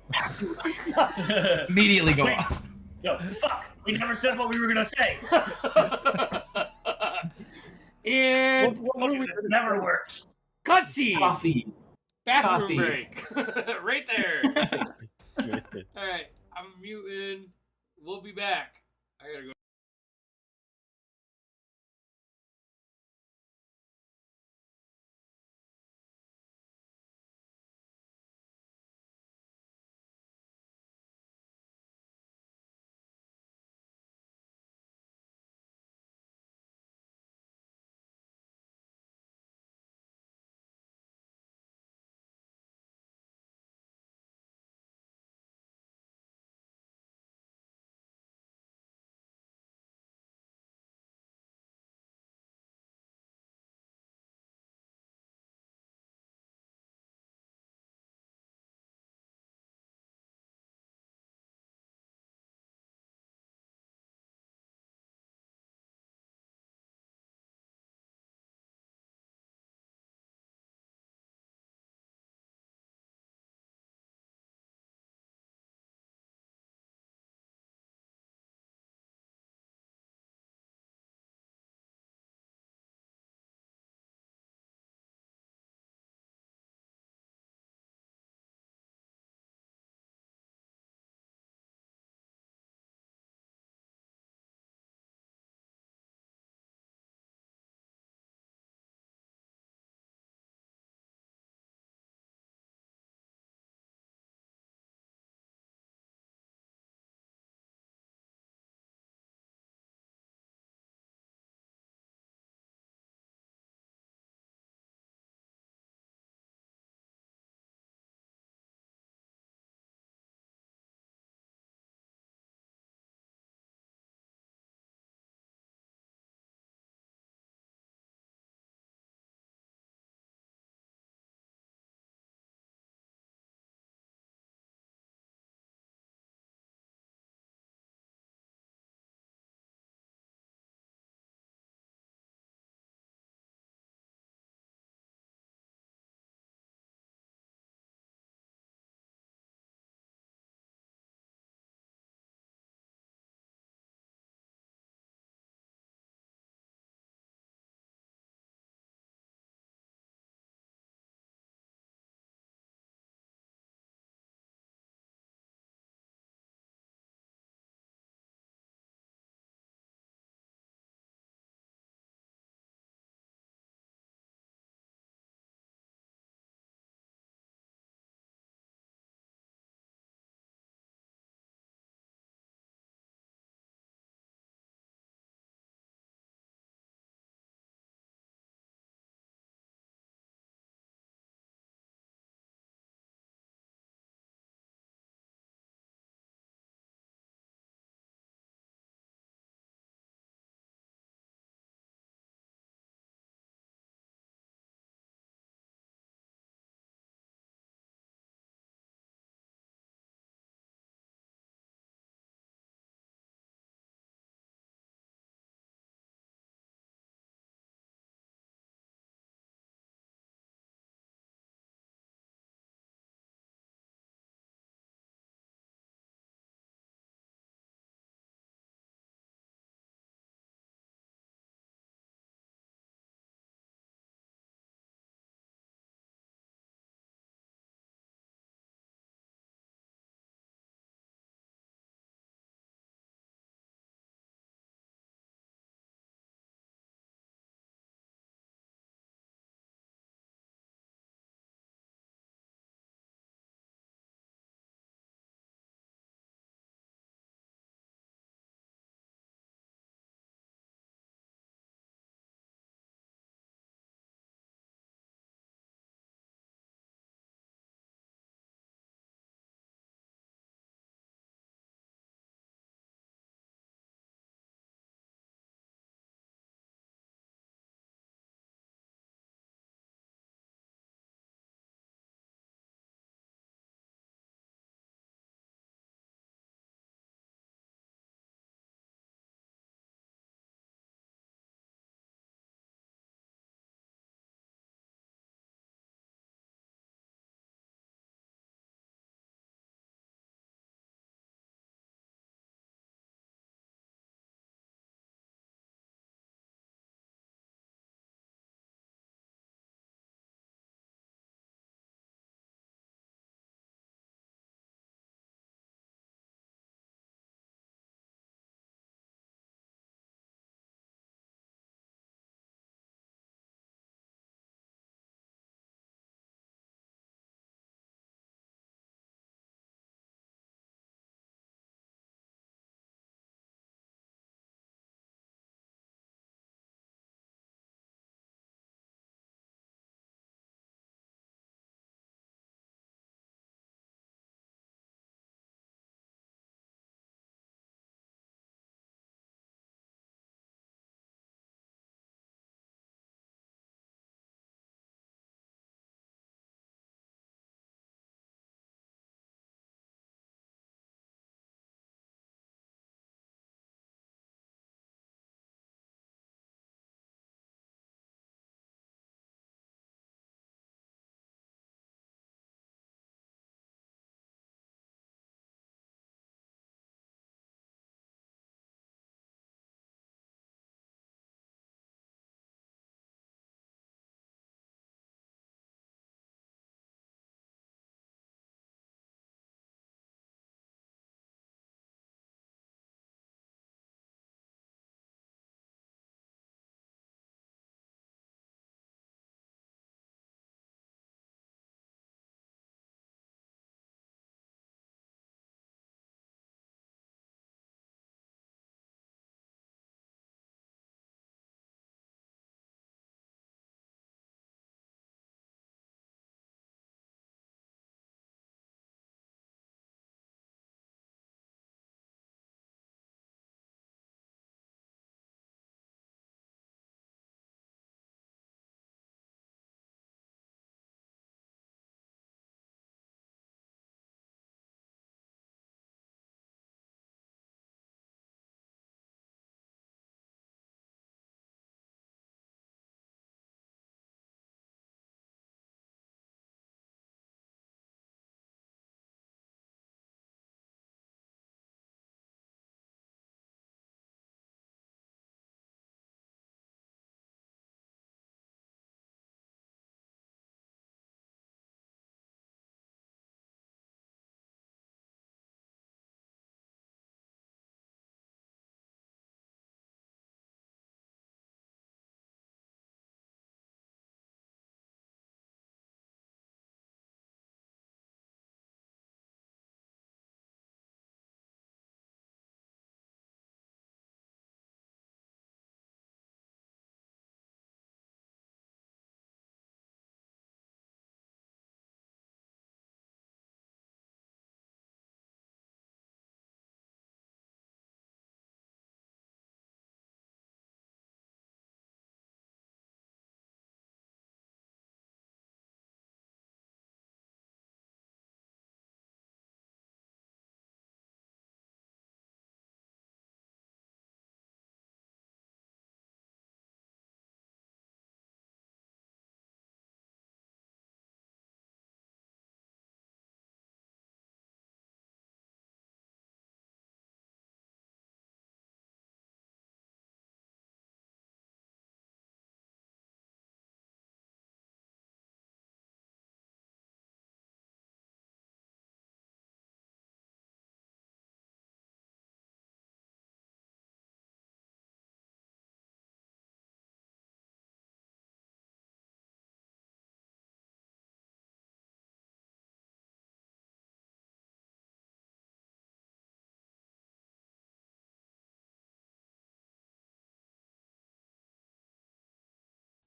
Immediately go
Wait.
off.
Yo, fuck! We never said what we were gonna say.
And
What were we
It
gonna
never
say?
works.
cutscene.
Coffee.
Bathroom
Coffee.
break. Right there. All right. I'm muting. We'll be back. I gotta go.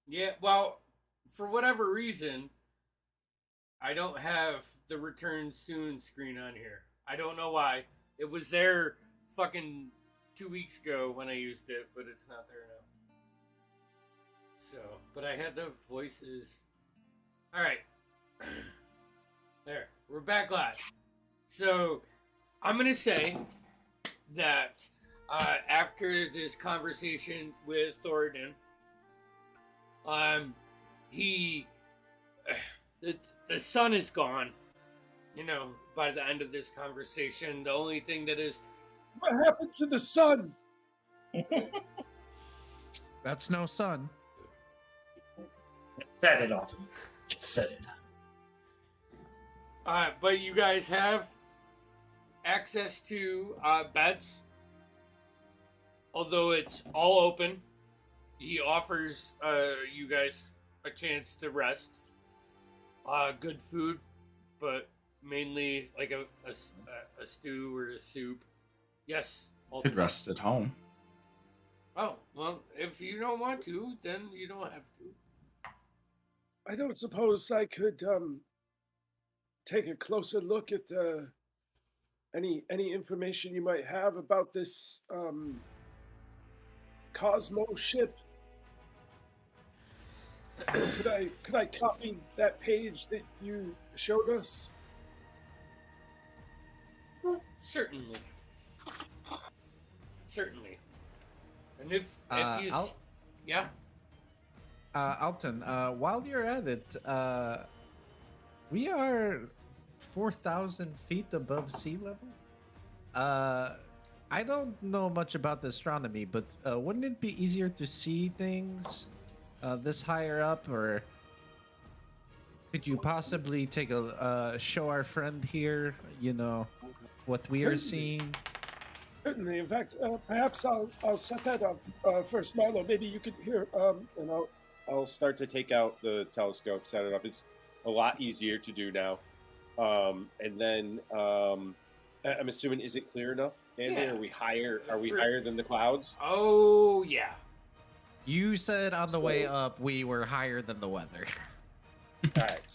Yeah, well, for whatever reason, I don't have the return soon screen on here. I don't know why. It was there fucking 2 weeks ago when I used it, but it's not there now. So, but I had the voices. Alright. There. We're back live. So, I'm going to say that after this conversation with Thoradin, he... the sun is gone. You know, by the end of this conversation, the only thing that is...
What happened to the sun?
That's no sun.
Said it, Autumn. Just said it.
But you guys have access to beds. Although it's all open, he offers you guys a chance to rest. Good food, but mainly like a stew or a soup. Yes.
Could rest at home.
Oh, well, if you don't want to, then you don't have to.
I don't suppose I could take a closer look at any information you might have about this Cosmo ship. Could I copy that page that you showed us?
Certainly. Certainly. And if you... Yeah?
Alton, while you're at it, we are 4,000 feet above sea level. I don't know much about the astronomy, but wouldn't it be easier to see things this higher up, or could you possibly take a show our friend here, you know, what we are seeing?
Certainly. In fact, perhaps I'll set that up first, Milo. Maybe you could hear, and
I'll start to take out the telescope, set it up. It's a lot easier to do now. And then I'm assuming, is it clear enough, Andy?
Yeah.
Are we higher than the clouds?
Oh, yeah.
You said on the way up we were higher than the weather.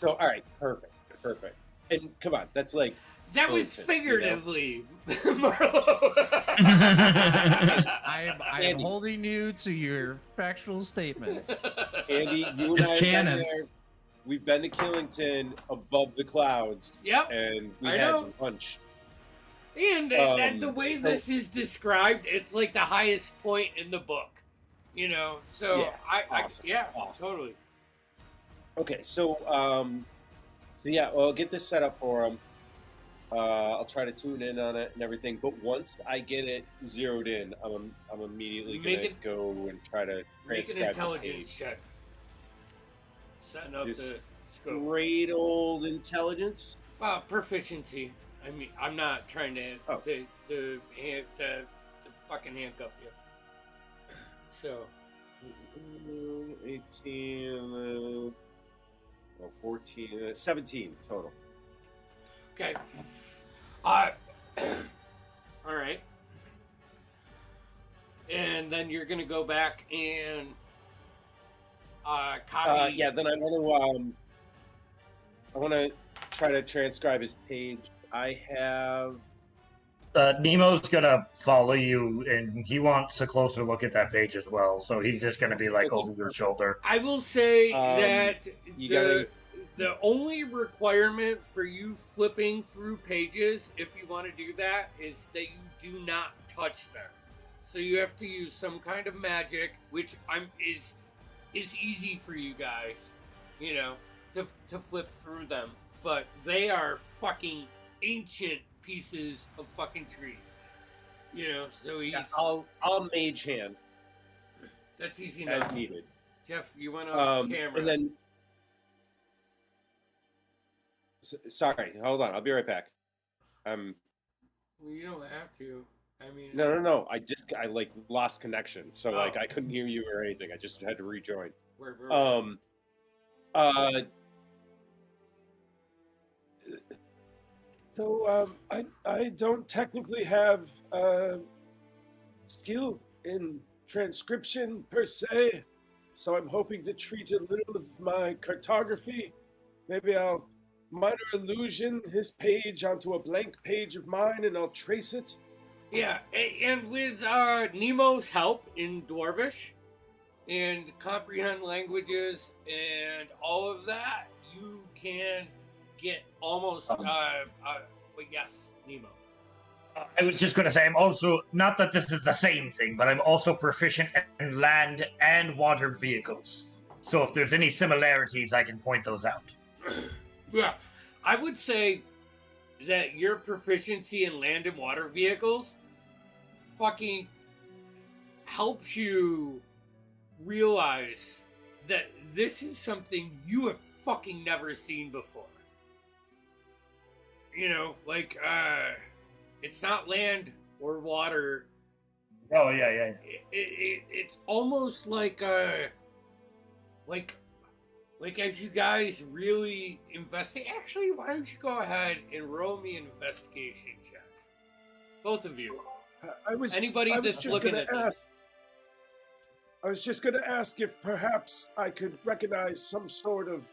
All right, perfect. And come on, that's like
that was
bullshit,
figuratively, Marlo.
I am
Andy.
holding you to your factual statements.
Andy, you and
It's
I have
canon.
been there. We've been to Killington above the clouds.
Yep.
And we
I
had
know.
lunch.
And the way this is described, it's like the highest point in the book. You know, so
Yeah, awesome.
Awesome. Totally.
Okay, so yeah, well, I'll get this set up for him. I'll try to tune in on it and everything. But once I get it zeroed in, I'm immediately gonna go and try to
Make
transcribe
an intelligence
the page.
check. Setting up
Just
the scope.
Great old intelligence.
Proficiency. I mean, I'm not trying to fucking handcuff you. So,
18, 14, 17 total.
okay. All right. And then you're gonna go back and copy.
Yeah, then I want to try to transcribe his page. I have.
Nemo's gonna follow you, and he wants a closer look at that page as well. So he's just gonna be like over your shoulder.
I will say that
you
the only requirement for you flipping through pages, if you want to do that, is that you do not touch them. So you have to use some kind of magic, which is easy for you guys, you know, to flip through them. But they are fucking ancient pieces of fucking tree, you know. So he's
I'll mage hand
that's easy enough.
as needed.
Jeff, you went off camera.
And then, sorry, hold on. I'll be right back.
Well, you don't have to. I mean,
No. I like lost connection, so like I couldn't hear you or anything. I just had to rejoin.
Where
So I don't technically have skill in transcription per se. so I'm hoping to treat a little of my cartography. Maybe I'll minor illusion his page onto a blank page of mine, and I'll trace it.
Yeah, and with Nemo's help in Dwarvish and comprehend languages and all of that, you can get almost. But yes, Nemo.
I was just going to say, I'm also, not that this is the same thing, but I'm also proficient in land and water vehicles. So if there's any similarities, I can point those out.
Yeah, I would say that your proficiency in land and water vehicles fucking helps you realize that this is something you have fucking never seen before. You know, like, it's not land or water.
Oh, yeah.
It's almost like as you guys really investigate. Actually, why don't you go ahead and roll me an investigation check, both of you. Anybody that's looking at this.
I was just going to ask if perhaps I could recognize some sort of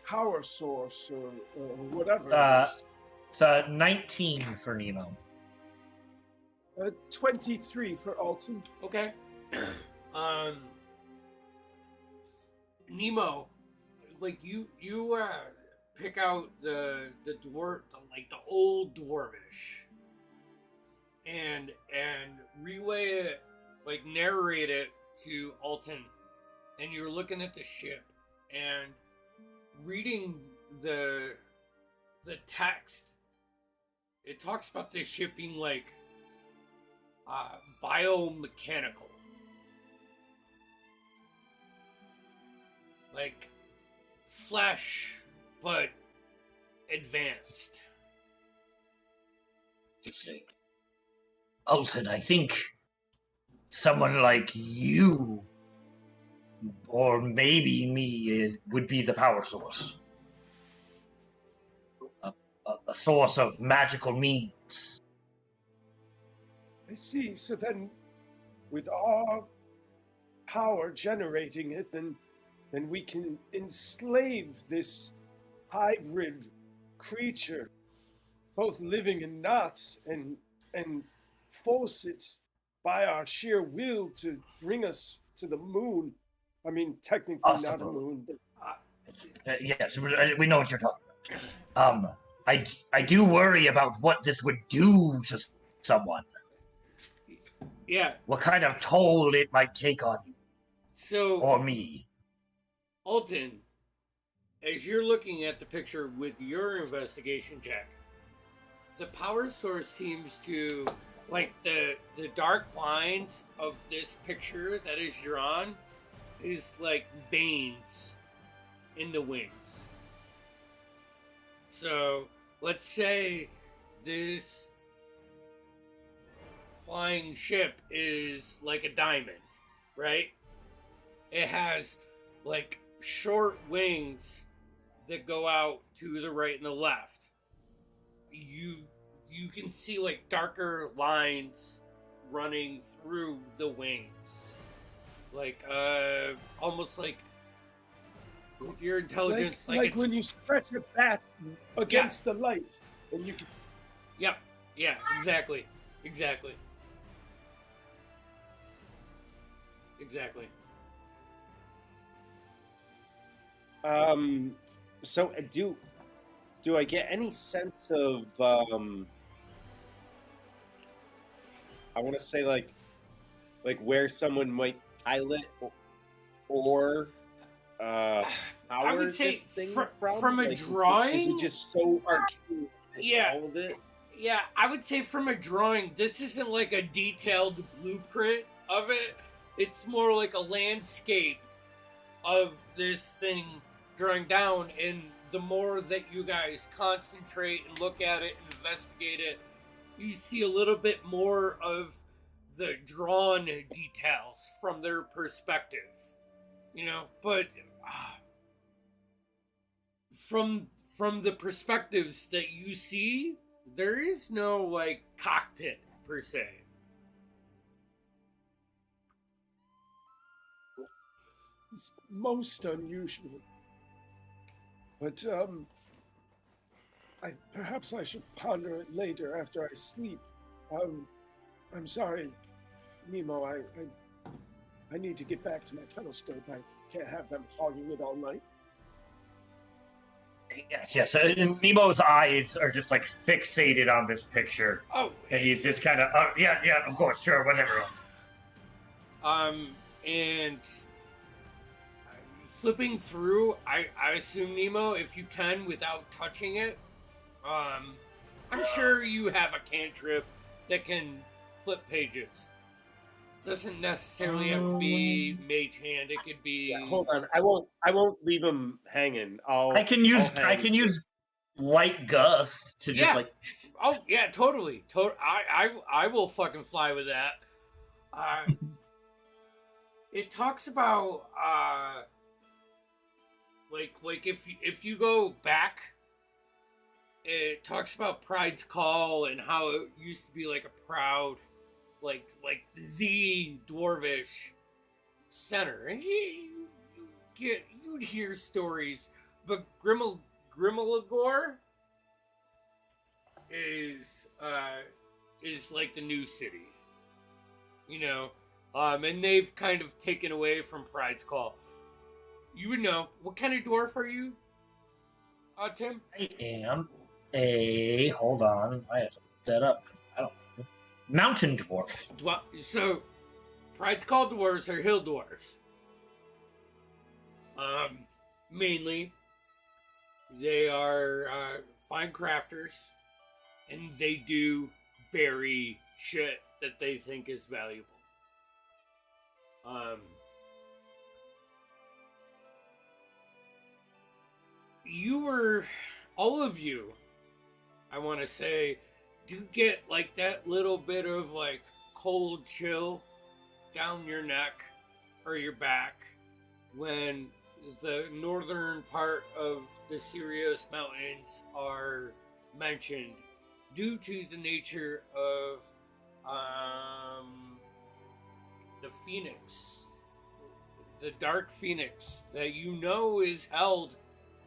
power source or whatever. It is.
It's 19 for Nemo.
23 for Alton.
Okay. Nemo, like you pick out the dwarf, like the old dwarvish, and relay it, like narrate it to Alton, and you're looking at the ship and reading the text. It talks about this ship being like biomechanical. Like flesh, but advanced.
Alton, I think someone like you, or maybe me, would be the power source. A source of magical means.
I see. So then, with our power generating it, then we can enslave this hybrid creature, both living and not, and force it by our sheer will to bring us to the moon. I mean, technically not a moon. But...
yes, we know what you're talking about. I do worry about what this would do to someone.
Yeah.
What kind of toll it might take on you.
So,
or me.
Alton, as you're looking at the picture with your investigation check, the power source seems to, like the dark lines of this picture that is drawn is like veins in the wings. So, let's say this flying ship is like a diamond, right? It has like short wings that go out to the right and the left. You can see like darker lines running through the wings, like almost like with your intelligence,
like
it's,
when you stretch a bat against the light, and you can.
Yeah, exactly.
So do I get any sense of I want to say like where someone might pilot or
I would say
this thing
from a drawing.
Is it just so arcane?
Yeah.
All of it.
Yeah, I would say from a drawing, this isn't like a detailed blueprint of it. It's more like a landscape of this thing drawing down, and the more that you guys concentrate and look at it and investigate it, you see a little bit more of the drawn details from their perspective. You know, but from the perspectives that you see, there is no like cockpit per se.
It's most unusual. But, perhaps I should ponder it later after I sleep. I'm sorry, Nemo, I need to get back to my telescope. I can't have them hogging it all night.
Yes. Nemo's eyes are just like fixated on this picture.
Oh,
And he's just kind of, yeah, of course, sure, whatever.
And flipping through, I assume, Nemo, if you can without touching it, I'm sure you have a cantrip that can flip pages. Doesn't necessarily have to be mage hand. It could be.
Yeah, hold on. I won't leave him hanging.
I can use light gust to just like.
Oh yeah, totally. I will fucking fly with that. It talks about like if you go back, it talks about Pride's Call and how it used to be like a proud, like the dwarvish center, and you'd hear stories, but Grimmelagor is like the new city, you know, and they've kind of taken away from Pride's Call. You would know. What kind of dwarf are you, Tim?
I am hold on, I have to look that up. I don't know. Mountain dwarf.
So, Pride's Call dwarves are hill dwarves. Mainly, they are fine crafters, and they do bury shit that they think is valuable. You were, all of you, I want to say, do get like that little bit of like cold chill down your neck or your back when the northern part of the Sirius Mountains are mentioned due to the nature of the Phoenix, the Dark Phoenix that you know is held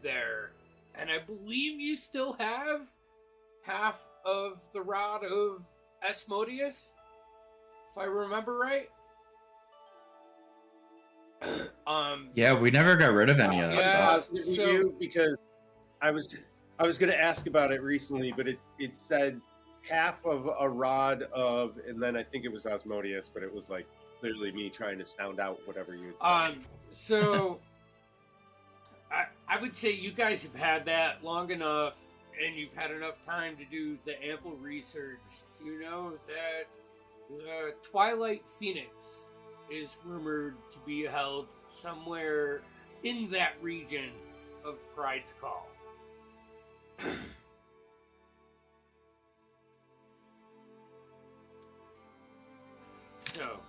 there. And I believe you still have half of the rod of Asmodeus, if I remember right.
Yeah, we never got rid of any of that stuff.
Positive with you because I was going to ask about it recently, but it said half of a rod of, and then I think it was Asmodeus, but it was like clearly me trying to sound out whatever you had said.
So I would say you guys have had that long enough, and you've had enough time to do the ample research to know that the Twilight Phoenix is rumored to be held somewhere in that region of Pride's Call. So,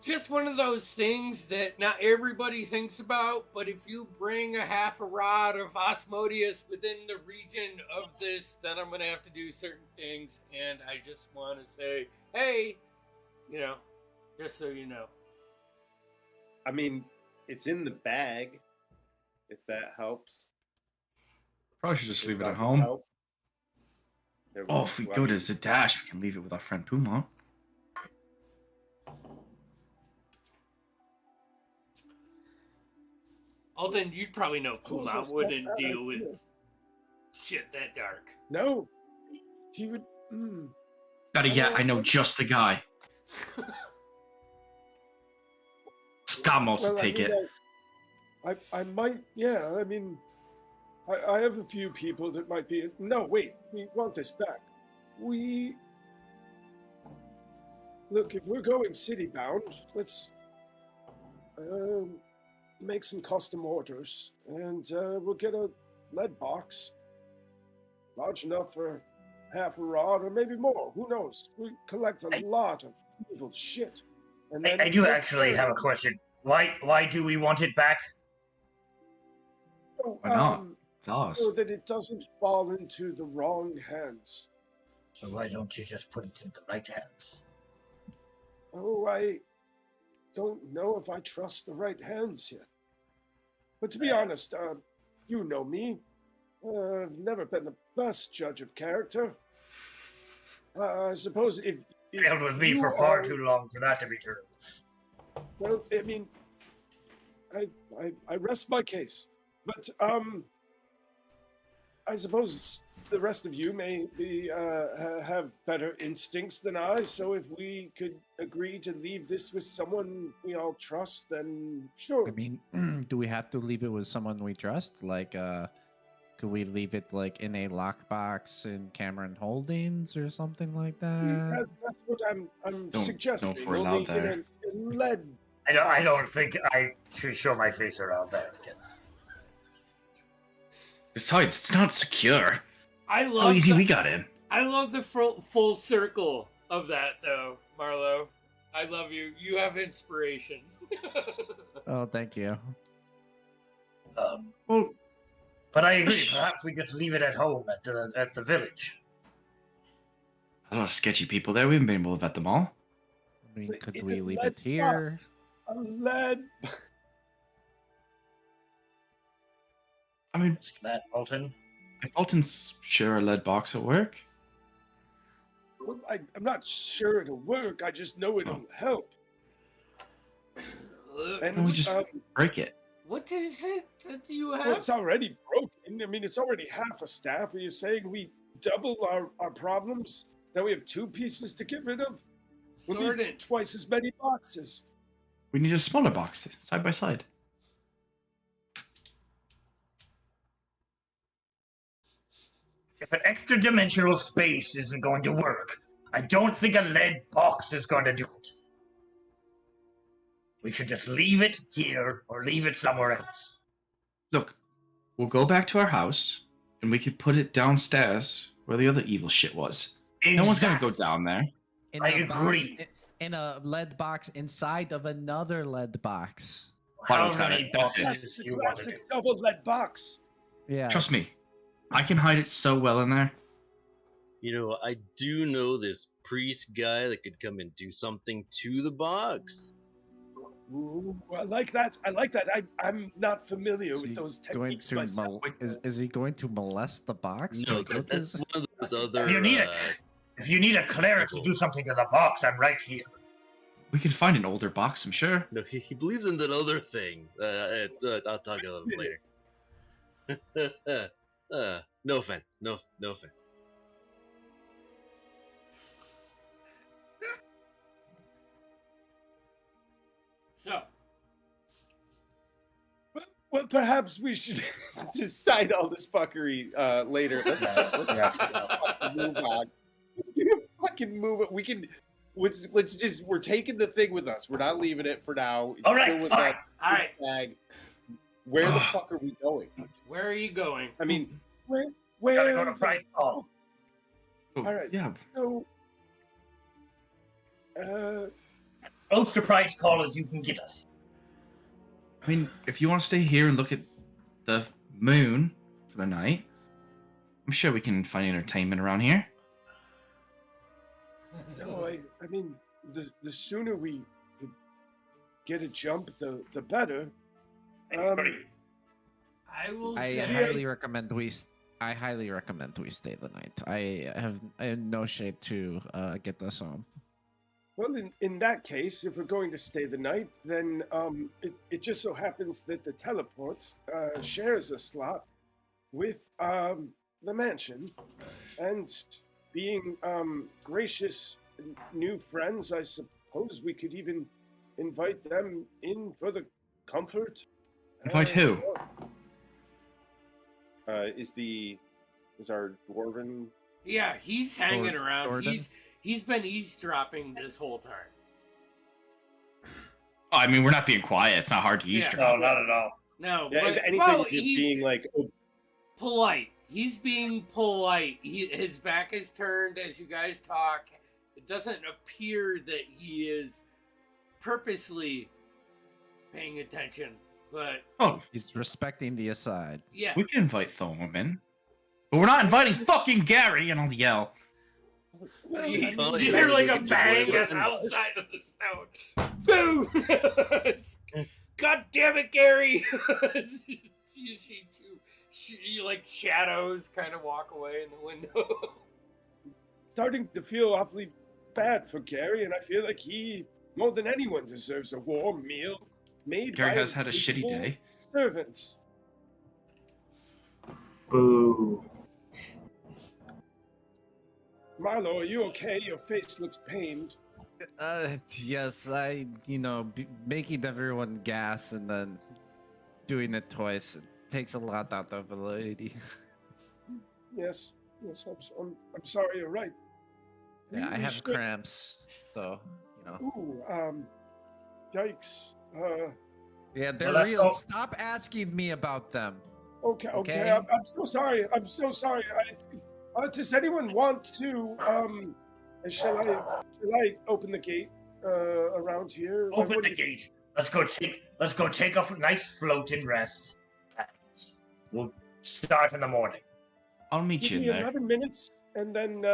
just one of those things that not everybody thinks about, but if you bring a half a rod of Asmodeus within the region of this, then I'm going to have to do certain things, and I just want to say, hey, you know, just so you know.
I mean, it's in the bag, if that helps.
Probably should just leave it at home.
Oh,
if we go to Zadash, we can leave it with our friend Puma.
Alden, you'd probably know Puma wouldn't deal with shit that dark.
No. He would...
Better yet, I know just the guy. Scamos will take it.
I might... Yeah, I mean... I have a few people that might be... No, wait. We want this back. Look, if we're going city-bound, let's... make some custom orders, and we'll get a lead box large enough for half a rod or maybe more. Who knows? We collect a lot of evil shit. And then
I do actually have a question. Why do we want it back?
Why not? It's ours.
So that it doesn't fall into the wrong hands.
So why don't you just put it in the right hands?
Oh, I don't know if I trust the right hands yet. But to be honest, you know me. I've never been the best judge of character. I suppose if
Held with me
you
for far
are-
too long for that to be true.
Well, I mean, I rest my case, but I suppose the rest of you may be have better instincts than I. So if we could agree to leave this with someone we all trust, then sure.
I mean, do we have to leave it with someone we trust? Like, could we leave it like in a lockbox in Cameron Holdings or something like that?
That's what I'm
Don't
suggesting.
know if we're allowed
Only
there.
in a lead.
I don't think I should show my face around there again.
Besides, it's not secure.
I
How
love
easy
the,
we got in.
I love the full circle of that, though, Marlo. I love you. You have inspiration.
Oh, thank you.
Well,
But I agree. Perhaps we just leave it at home at the village.
a lot of sketchy people there. We haven't been able to vet them all.
I mean, could
In
we
a
leave
lead
it here?
A lead.
I mean,
Ask that, Alton.
if Alton's sure a lead box will work,
Well, I'm not sure it'll work. I just know it'll help. And
why don't we just break it?
What is it that you
well,
have?
it's already broken. I mean, it's already half a staff. Are you saying we double our problems? Now we have 2 pieces to get rid of? We'll need
Sorted.
twice as many boxes.
We need a smaller box, side by side.
If an extra dimensional space isn't going to work, I don't think a lead box is going to do it. We should just leave it here or leave it somewhere else.
Look, we'll go back to our house, and we could put it downstairs where the other evil shit was. No one's gonna go down there.
In
I
a box-
agree.
in a lead box inside of another lead box.
How
Bottom's got
many
it. That's it.
That's
boxes
the
do you want to do?
classic double lead box.
Yeah.
Trust me, I can hide it so well in there.
You know, I do know this priest guy that could come and do something to the box.
Ooh, I like that. I like that. I'm not familiar
Is
with
he
those
going
techniques
to
myself.
is he going to molest the box?
No,
Like, what
that's
is-
one of those other.
If you need it. If you need a cleric to do something to the box, I'm right here.
We could find an older box, I'm sure.
No, he believes in that other thing. I'll talk a little later. No offense. No offense.
So,
Well, perhaps we should decide all this fuckery later. Let's fucking move on. Let's fucking move it. We can. Let's just. We're taking the thing with us. We're not leaving it for now. It's
All right,
still with
fine.
that
all right,
bag. Where the fuck are we going?
where are you going?
I mean,
Gotta
where?
go to Fright Hall.
Oh,
All right.
Yeah,
So,
Close to Price Call as you can get us.
I mean, if you want to stay here and look at the moon for the night, I'm sure we can find entertainment around here.
no, I mean, the sooner we could get a jump, the better.
I will
I
say.
highly recommend I highly recommend we stay the night. I have no shape to get us home.
Well, in that case, if we're going to stay the night, then it just so happens that the teleport shares a slot with the mansion, and being gracious new friends, I suppose we could even invite them in for the comfort.
Invite who?
Is our dwarven?
Yeah, he's hanging around.
Jordan?
He's been eavesdropping this whole time.
Oh, I mean, we're not being quiet. It's not hard to
Yeah.
eavesdrop.
No, not at all.
No,
Yeah,
but
if anything,
well,
just
he's
being like, oh,
polite. He's being polite. His back is turned as you guys talk. It doesn't appear that he is purposely paying attention, but
Oh,
He's respecting the aside.
yeah.
we can invite Thorm in. But we're not inviting fucking Gary, and I'll yell.
Well,
You,
I mean,
Oh,
you
yeah,
hear like
you
a
can just
bang
wave it.
outside of the stone. Boom! God damn it, Gary! You see two like shadows kind of walk away in the window.
starting to feel awfully bad for Gary, and I feel like he, more than anyone, deserves a warm meal made
Gary
by
has had a shitty
invisible
day.
servants.
Boo.
Marlo, are you okay? Your face looks pained.
Yes, making everyone gas and then doing it twice it takes a lot out of a lady.
Yes, I'm sorry. You're right.
Yeah, I
We
have
should-
cramps, so
Ooh, yikes.
Yeah, they're
let's
real.
go.
Stop asking me about them.
Okay.
Okay.
I'm so sorry. I'm so sorry. Does anyone want to? Shall I open the gate around here? Like,
Open
what do
the
you-
gate. Let's go take a nice floating rest. And we'll start in the morning.
I'll meet
Give
you in
me
there.
11 minutes, and then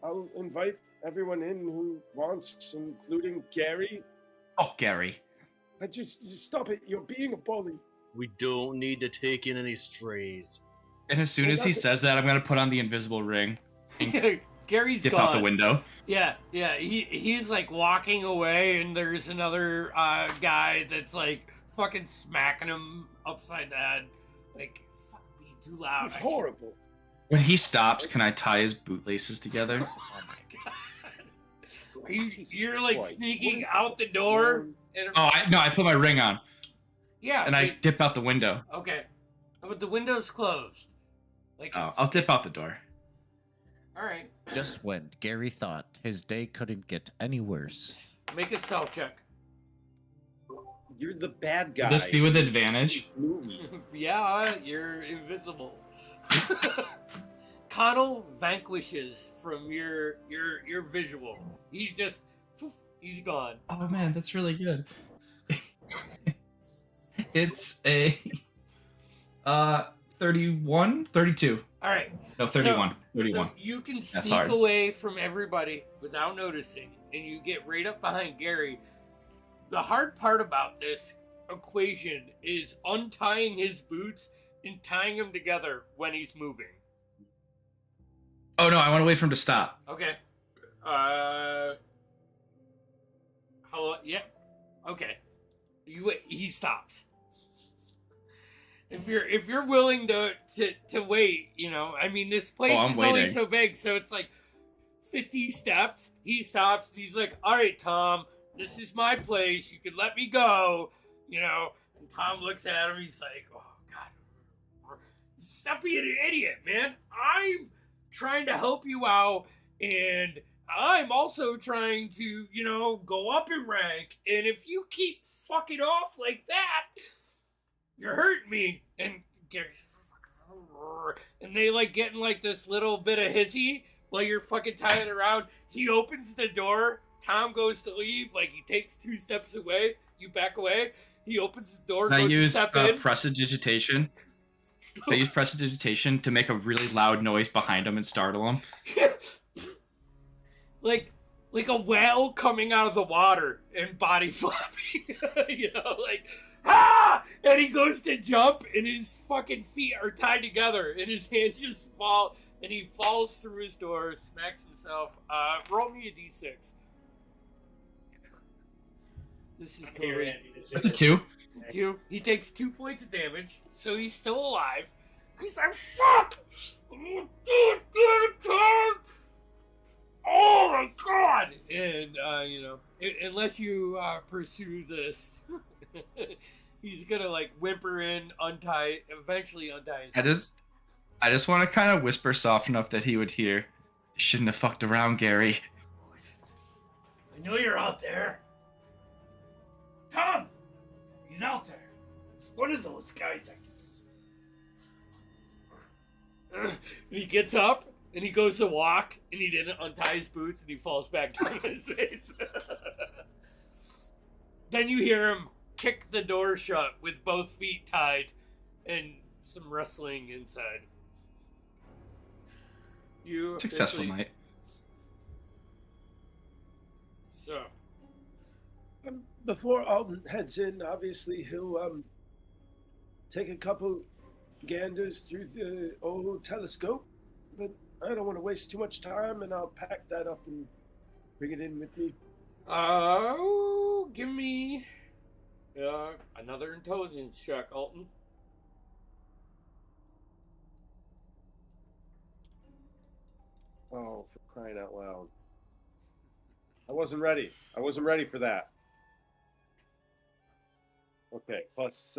I'll invite everyone in who wants, including Gary.
Oh, Gary.
Just stop it. You're being a bully.
We don't need to take in any strays.
And as soon
Well,
as he
that's-
says that, I'm gonna put on the invisible ring and
Gary's
dip
gone.
out the window.
Yeah. He's like walking away, and there's another guy that's like fucking smacking him upside the head. Like, fuck, be too loud.
It's
I
horrible.
When he stops, can I tie his bootlaces together?
Oh my god.
Jesus
You're like
Christ.
sneaking
What is
out the door. And,
Oh, I put my ring on
yeah.
and I dip out the window.
Okay. But the window's closed. Like,
Oh,
it's-
I'll dip out the door.
All right.
Just when Gary thought his day couldn't get any worse.
Make a stealth check.
You're the bad guy.
Will this be with advantage?
This movie.
Yeah, you're invisible. Connell vanquishes from your visual. He just poof, he's gone.
Oh man, that's really good. It's a 31, 32.
All right.
No, 31.
So
31.
you can
That's
sneak
hard.
away from everybody without noticing, and you get right up behind Gary. The hard part about this equation is untying his boots and tying them together when he's moving.
Oh no, I want to wait for him to stop.
Okay. Yeah. Okay. You wait. He stops. If you're willing to wait, I mean, this place
I'm
is only
waiting.
so big, so it's like 50 steps. He stops. He's like, "All right, Tom, this is my place. You can let me go." And Tom looks at him. He's like, "Oh God, stop being an idiot, man. I'm trying to help you out, and I'm also trying to, go up in rank. And if you keep fucking off like that, you're hurting me." And Gary's, and they like getting like this little bit of hissy while you're fucking tying it around. He opens the door. Tom goes to leave. Like, he takes 2 steps away. You back away. He opens the door.
Can I
Goes to
use
step in.
prestidigitation? Can I use prestidigitation to make a really loud noise behind him and startle him?
like a whale coming out of the water and body flopping. Like, ah! And he goes to jump, and his fucking feet are tied together, and his hands just fall, and he falls through his door, smacks himself. Roll me a d6. This is totally
That's a 2.
2. He takes 2 points of damage, so he's still alive. Cause I'm fucked. Oh my god! And unless you pursue this, he's gonna like whimper in, eventually untie his.
I just want to kind of whisper soft enough that he would hear. Shouldn't have fucked around, Gary.
Who is it? I know you're out there. Tom! He's out there. It's one of those guys I can and he gets up, and he goes to walk, and he didn't untie his boots, and he falls back down on his face. Then you hear him kick the door shut with both feet tied, and some wrestling inside. You
Successful
officially
night.
So,
Before Alton heads in, obviously he'll take a couple ganders through the old telescope, but I don't want to waste too much time, and I'll pack that up and bring it in with me.
give me another intelligence check, Alton.
Oh, for crying out loud. I wasn't ready. I wasn't ready for that. Okay, plus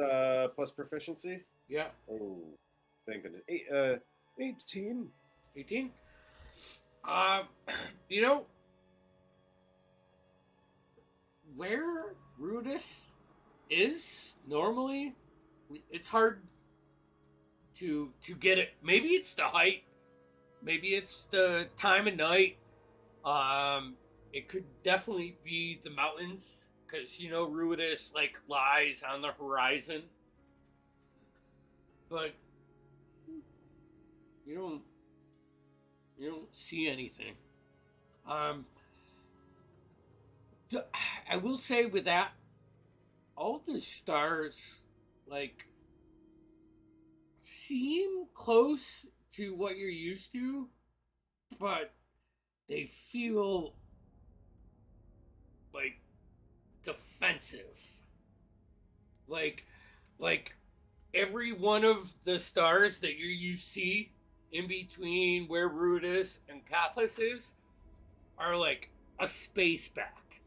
proficiency?
Yeah,
Oh, thank goodness. 18.
18. You know, where Rudis is normally, it's hard to get it. Maybe it's the height. Maybe it's the time of night. It could definitely be the mountains, because Rudis lies on the horizon. But you don't see anything. I will say with that, all the stars seem close to what you're used to, but they feel defensive. Like every one of the stars that you see in between where Rudis and Cathlis is are a space back.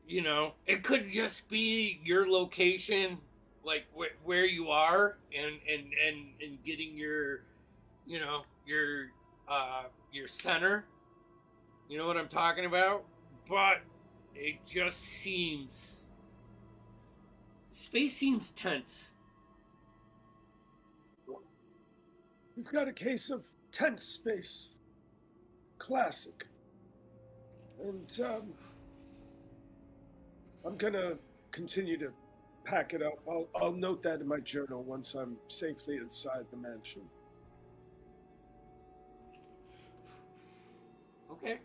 It could just be your location, where you are, and getting your center. You know what I'm talking about? But it just seems space seems tense.
We've got a case of tense space. Classic. And I'm gonna continue to pack it up. I'll note that in my journal once I'm safely inside the mansion.
Okay.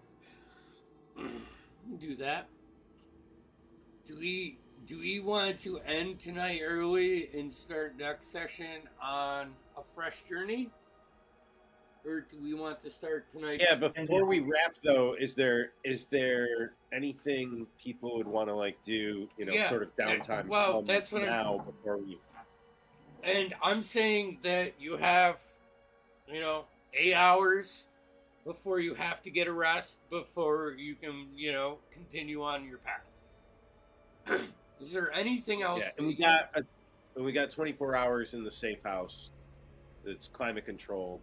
Do that. Do we want to end tonight early and start next session on a fresh journey? Or do we want to start tonight?
Yeah, before we wrap though, is there anything people would want to do, sort of downtime?
Well, that's what
now before we.
And I'm saying that you have, 8 hours before you have to get a rest before you can, continue on your path. Is there anything else?
Yeah, and we got 24 hours in the safe house. It's climate controlled.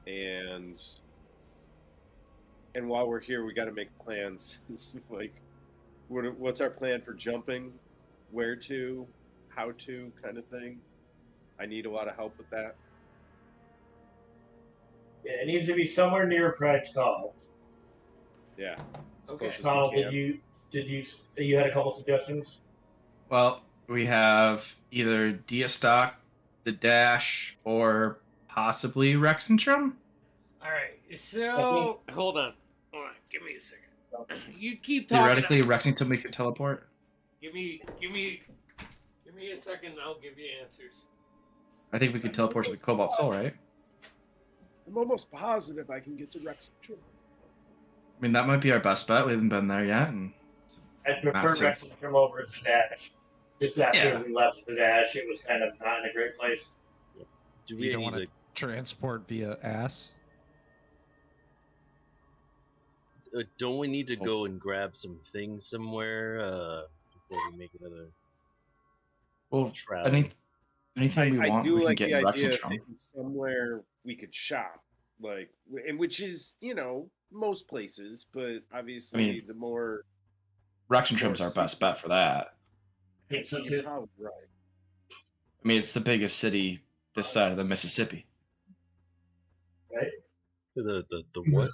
And while we're here, we got to make plans. What's our plan for jumping? Where to? How to? Kind of thing. I need a lot of help with that.
Yeah, it needs to be somewhere near Fred's Call.
Yeah.
Okay.
Connell, did you say you had a couple suggestions?
Well, we have either Diastock, the Dash, or possibly Rexentrum.
All right. So hold on. Give me a second. You keep talking.
Theoretically, Rexington we could teleport.
Give me a second. I'll give you answers.
I think we could teleport to the Cobalt Soul, right?
I'm almost positive I can get to Rexentrum.
I mean, that might be our best bet. We haven't been there yet, and
I'd prefer
massive.
Rexentrum over the Dash. Just after
Yeah.
we left the Dash, it was kind of not in a great place.
Do we
You don't
need
want
to
to transport via ass?
don't we need to go and grab some things somewhere before we make another
Well,
travel?
anything we want,
do
we can
like
get
the
in
idea of
Rexentrum.
thinking somewhere we could shop, and which is most places, but obviously the more
Rexentrum's our best bet for that.
I think so
you're
too.
probably right.
I mean, it's the biggest city this side of the Mississippi.
Right?
The what?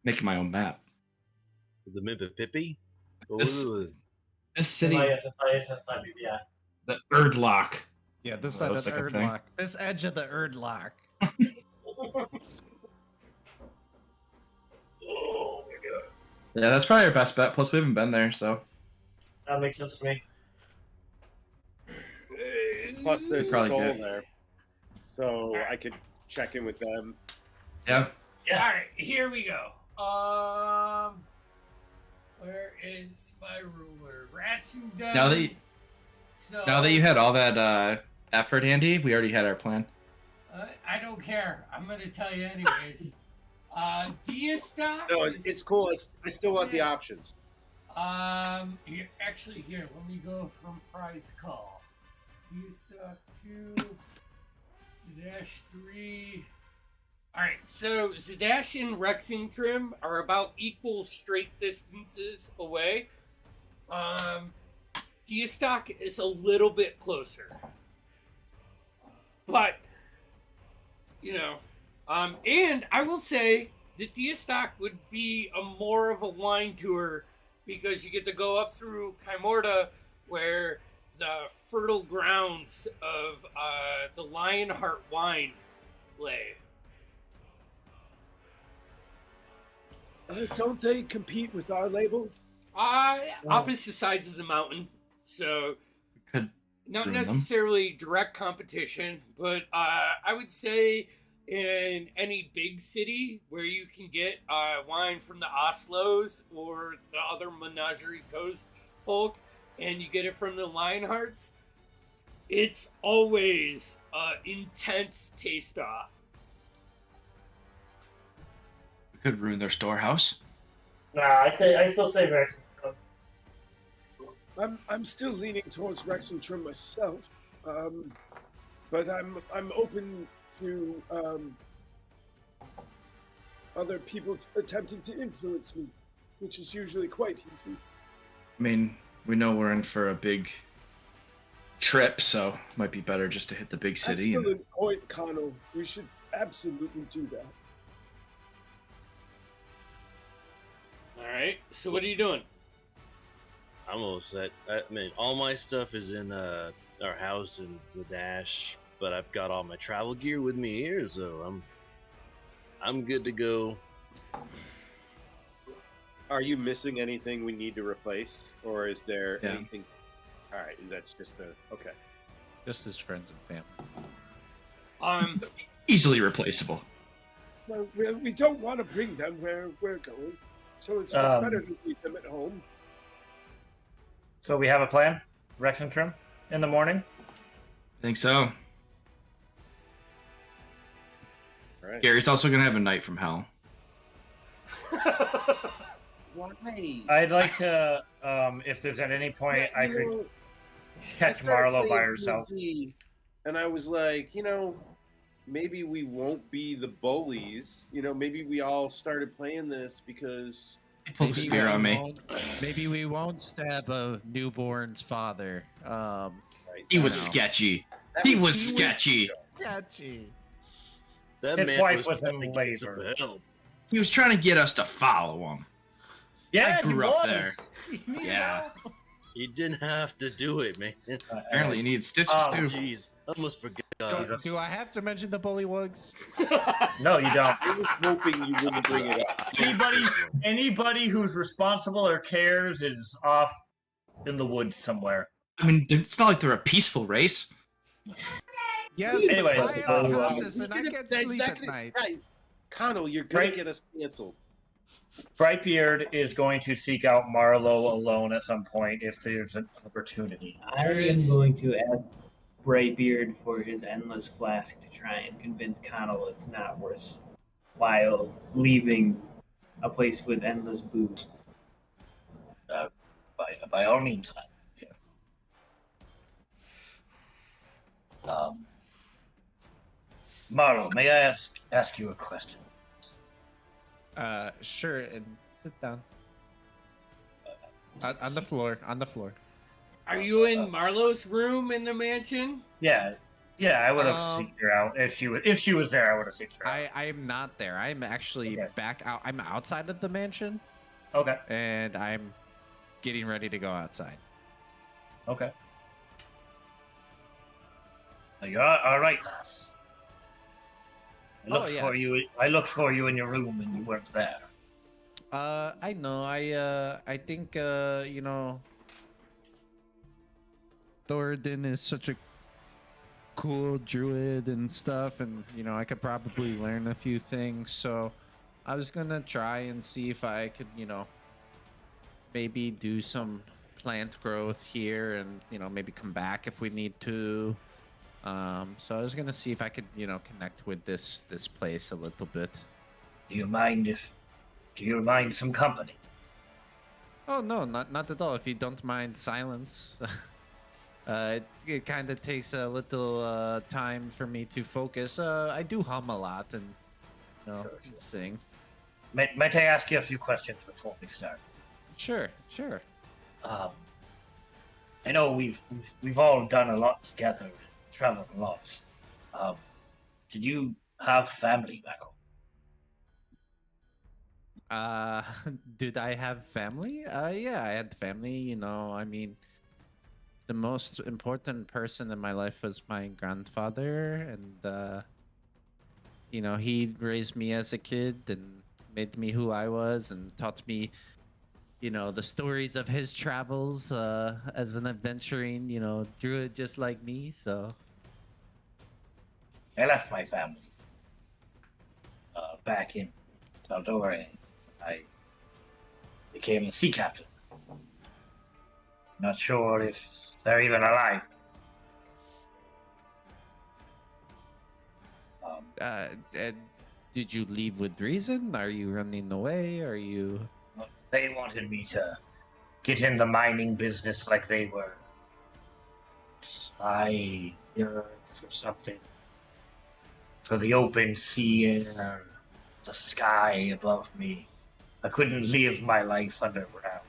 Making my own map.
The Mississippi?
This-
Ooh,
This city,
Yeah.
the Erdlock.
Yeah, this
That
side of
looks
the
like a thing.
Erdlock. This edge of the Erdlock.
Oh my
Yeah, that's probably our best bet. Plus, we haven't been there, so
That makes sense to me.
Plus, there's a
Probably
soul
good.
there, so I could check in with them.
yeah.
All right, here we go. Where is my ruler? Ratching down.
Now that you had all that effort, Andy, we already had our plan.
I don't care. I'm gonna tell you anyways. Diastock.
No, it's cool. I still want the options.
Here, actually, here. Let me go from Pride's Call. Diastock 2, Zadash 3. Alright, so Zadash and Rexingtrim are about equal straight distances away. Diastock is a little bit closer. But, you know, and I will say that Diastock would be more of a wine tour because you get to go up through Kaimorta where the fertile grounds of the Lionheart wine lay.
Don't they compete with our label?
Opposite sides of the mountain, so
Could
not
ruin them.
necessarily direct competition, but I would say in any big city where you can get wine from the Oslos or the other Menagerie Coast folk, and you get it from the Lionhearts, it's always intense taste off.
We could ruin their storehouse.
Nah, I still say Rex.
I'm still leaning towards Rexingtrim myself, but I'm open to other people attempting to influence me, which is usually quite easy.
I mean, we know we're in for a big trip, so it might be better just to hit the big city.
Excellent point, Connell. We should absolutely do that.
Alright, so what are you doing?
I'm all set. I mean, all my stuff is in our house in Zadash, but I've got all my travel gear with me here, so I'm good to go.
Are you missing anything we need to replace, or is there
Yeah.
anything? All right, that's just okay.
Just his friends and family.
Easily replaceable.
Well, we don't want to bring them where we're going, so it's better to leave them at home.
So we have a plan, Rex and Trim, in the morning.
I think so.
All right.
Gary's also gonna have a night from hell.
Why?
I'd like to, if there's at any point
Yeah,
I
you
could
know,
catch
started
Marlo by
playing
herself.
D&D, and I was like, maybe we won't be the bullies. Maybe we all started playing this because
He pulled the spear on me.
Maybe we won't stab a newborn's father.
right,
He was
No.
sketchy.
that
He was sketchy.
Sketchy.
That
His
man
wife was
trying
in
to get some
labor.
help.
He was trying to get us to follow him.
Yeah,
I grew
he
up
was.
there. Yeah.
He didn't have to do it, man.
Apparently, he needed stitches
Oh,
too.
Jeez, I almost forgot.
Do I have to mention the bullywugs?
No, you don't.
I was hoping you wouldn't bring it up.
Anybody who's responsible or cares is off in the woods somewhere.
I mean, it's not like they're a peaceful race.
Yes,
Anyway,
but I am
so,
conscious and I can't
That's
sleep
not
at
gonna-
night.
Right. Connell, you're gonna
Right.
get us canceled.
Brightbeard is going to seek out Marlo alone at some point if there's an opportunity.
I am going to ask Brightbeard for his endless flask to try and convince Connell it's not worthwhile leaving a place with endless booze.
By all means. Marlo, may I ask you a question?
Sure, and sit down. On the floor. On the floor.
Are you in Marlo's room in the mansion?
Yeah, I would have seeked her out if she was there. I would have seeked her out.
I am not there. I'm actually
Okay.
back out. I'm outside of the mansion,
Okay.
and I'm getting ready to go outside.
Okay. You're all right, lass. I looked for you in your room and you weren't there.
I know. I think Thoradin is such a cool druid and stuff, and I could probably learn a few things. So I was gonna try and see if I could, maybe do some plant growth here, and maybe come back if we need to. So I was gonna see if I could, connect with this place a little bit.
Do you mind some company?
Oh no, not at all. If you don't mind silence. It kind of takes a little time for me to focus. I do hum a lot and
Sure.
sing.
Might I ask you a few questions before we start?
Sure.
I know we've all done a lot together, and traveled a lot. Did you have family back home?
Did I have family? Yeah, I had family. I mean, the most important person in my life was my grandfather, and he raised me as a kid and made me who I was and taught me, the stories of his travels as an adventuring, druid just like me. So
I left my family back in Taldore. I became a sea captain. Not sure if they're even alive.
did you leave with reason? Are you running away? Are you?
They wanted me to get in the mining business like they were spy or something. For the open sea air, the sky above me. I couldn't live my life underground.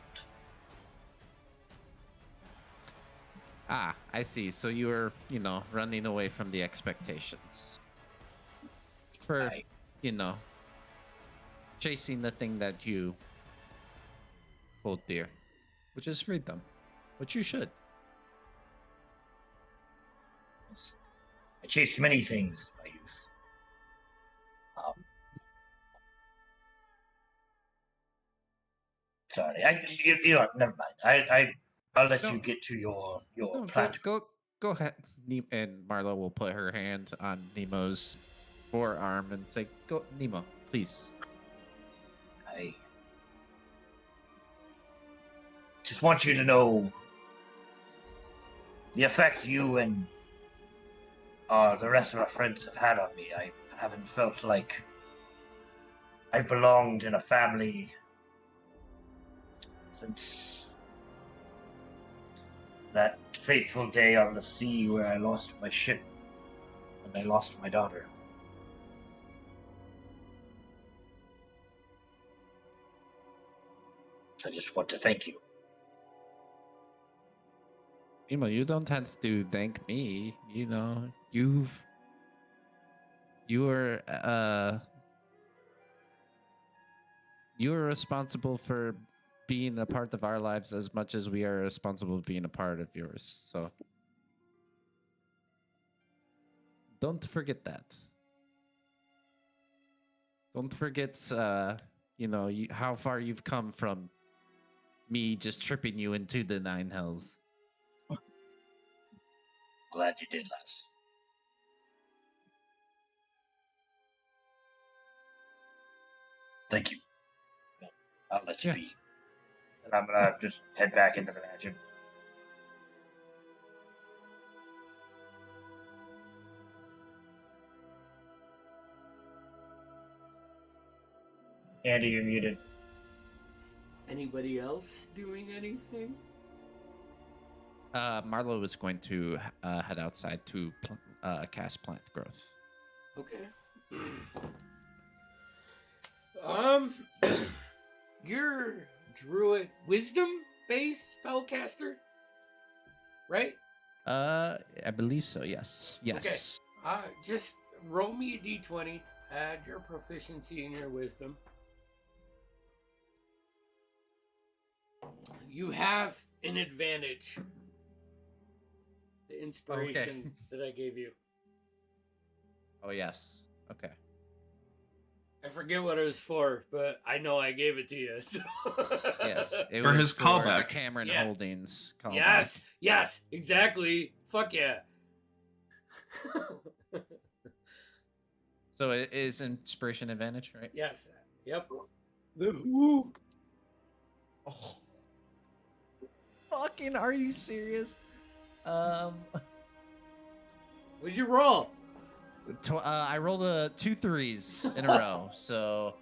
Ah, I see. So you were, running away from the expectations. For, chasing the thing that you hold dear, which is freedom, which you should.
I chased many things in my youth. Sorry, never mind. I'll let you get to your
No,
plant.
go ahead. And Marlo will put her hand on Nemo's forearm and say, "Go, Nemo, please."
I just want you to know the effect you and the rest of our friends have had on me. I haven't felt like I belonged in a family since that fateful day on the sea where I lost my ship and I lost my daughter. I just want to thank you.
Nemo, you don't have to thank me. You were responsible for being a part of our lives as much as we are responsible for being a part of yours. So don't forget that. Don't forget, how far you've come from me just tripping you into the nine hells.
Glad you did, Les. Thank you. I'll let you be. And I'm gonna just head back into the mansion. Andy, you're muted.
Anybody else doing anything?
Marlo is going to head outside to cast plant growth.
Okay. You're druid wisdom-based spellcaster, right?
I believe so. Yes. Yes.
Okay. Just roll me a d20. Add your proficiency and your wisdom. You have an advantage. The inspiration that I gave you.
Oh yes. Okay.
I forget what it was for, but I know I gave it to you. So.
Yes, it
For
was
his
for
callback.
the Cameron
Yeah.
Holdings callback.
Yes, exactly. Fuck yeah.
So it is inspiration advantage, right?
Yes. Yep.
The who?
Oh. Fucking, are you serious?
What'd you roll?
I rolled 2 3s in a row, so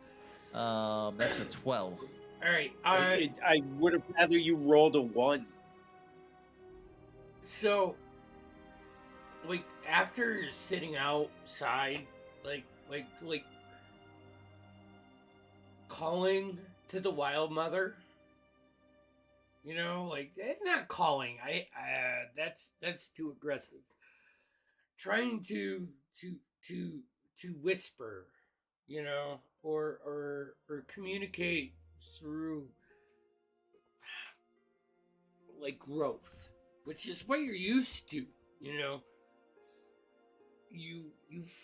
that's a 12.
All right.
I would have rather you rolled a 1.
So, like, after you're sitting outside, like calling to the wild mother, you know, like, not calling. That's too aggressive. Trying to whisper, you know, or communicate through like growth, which is what you're used to, you know. You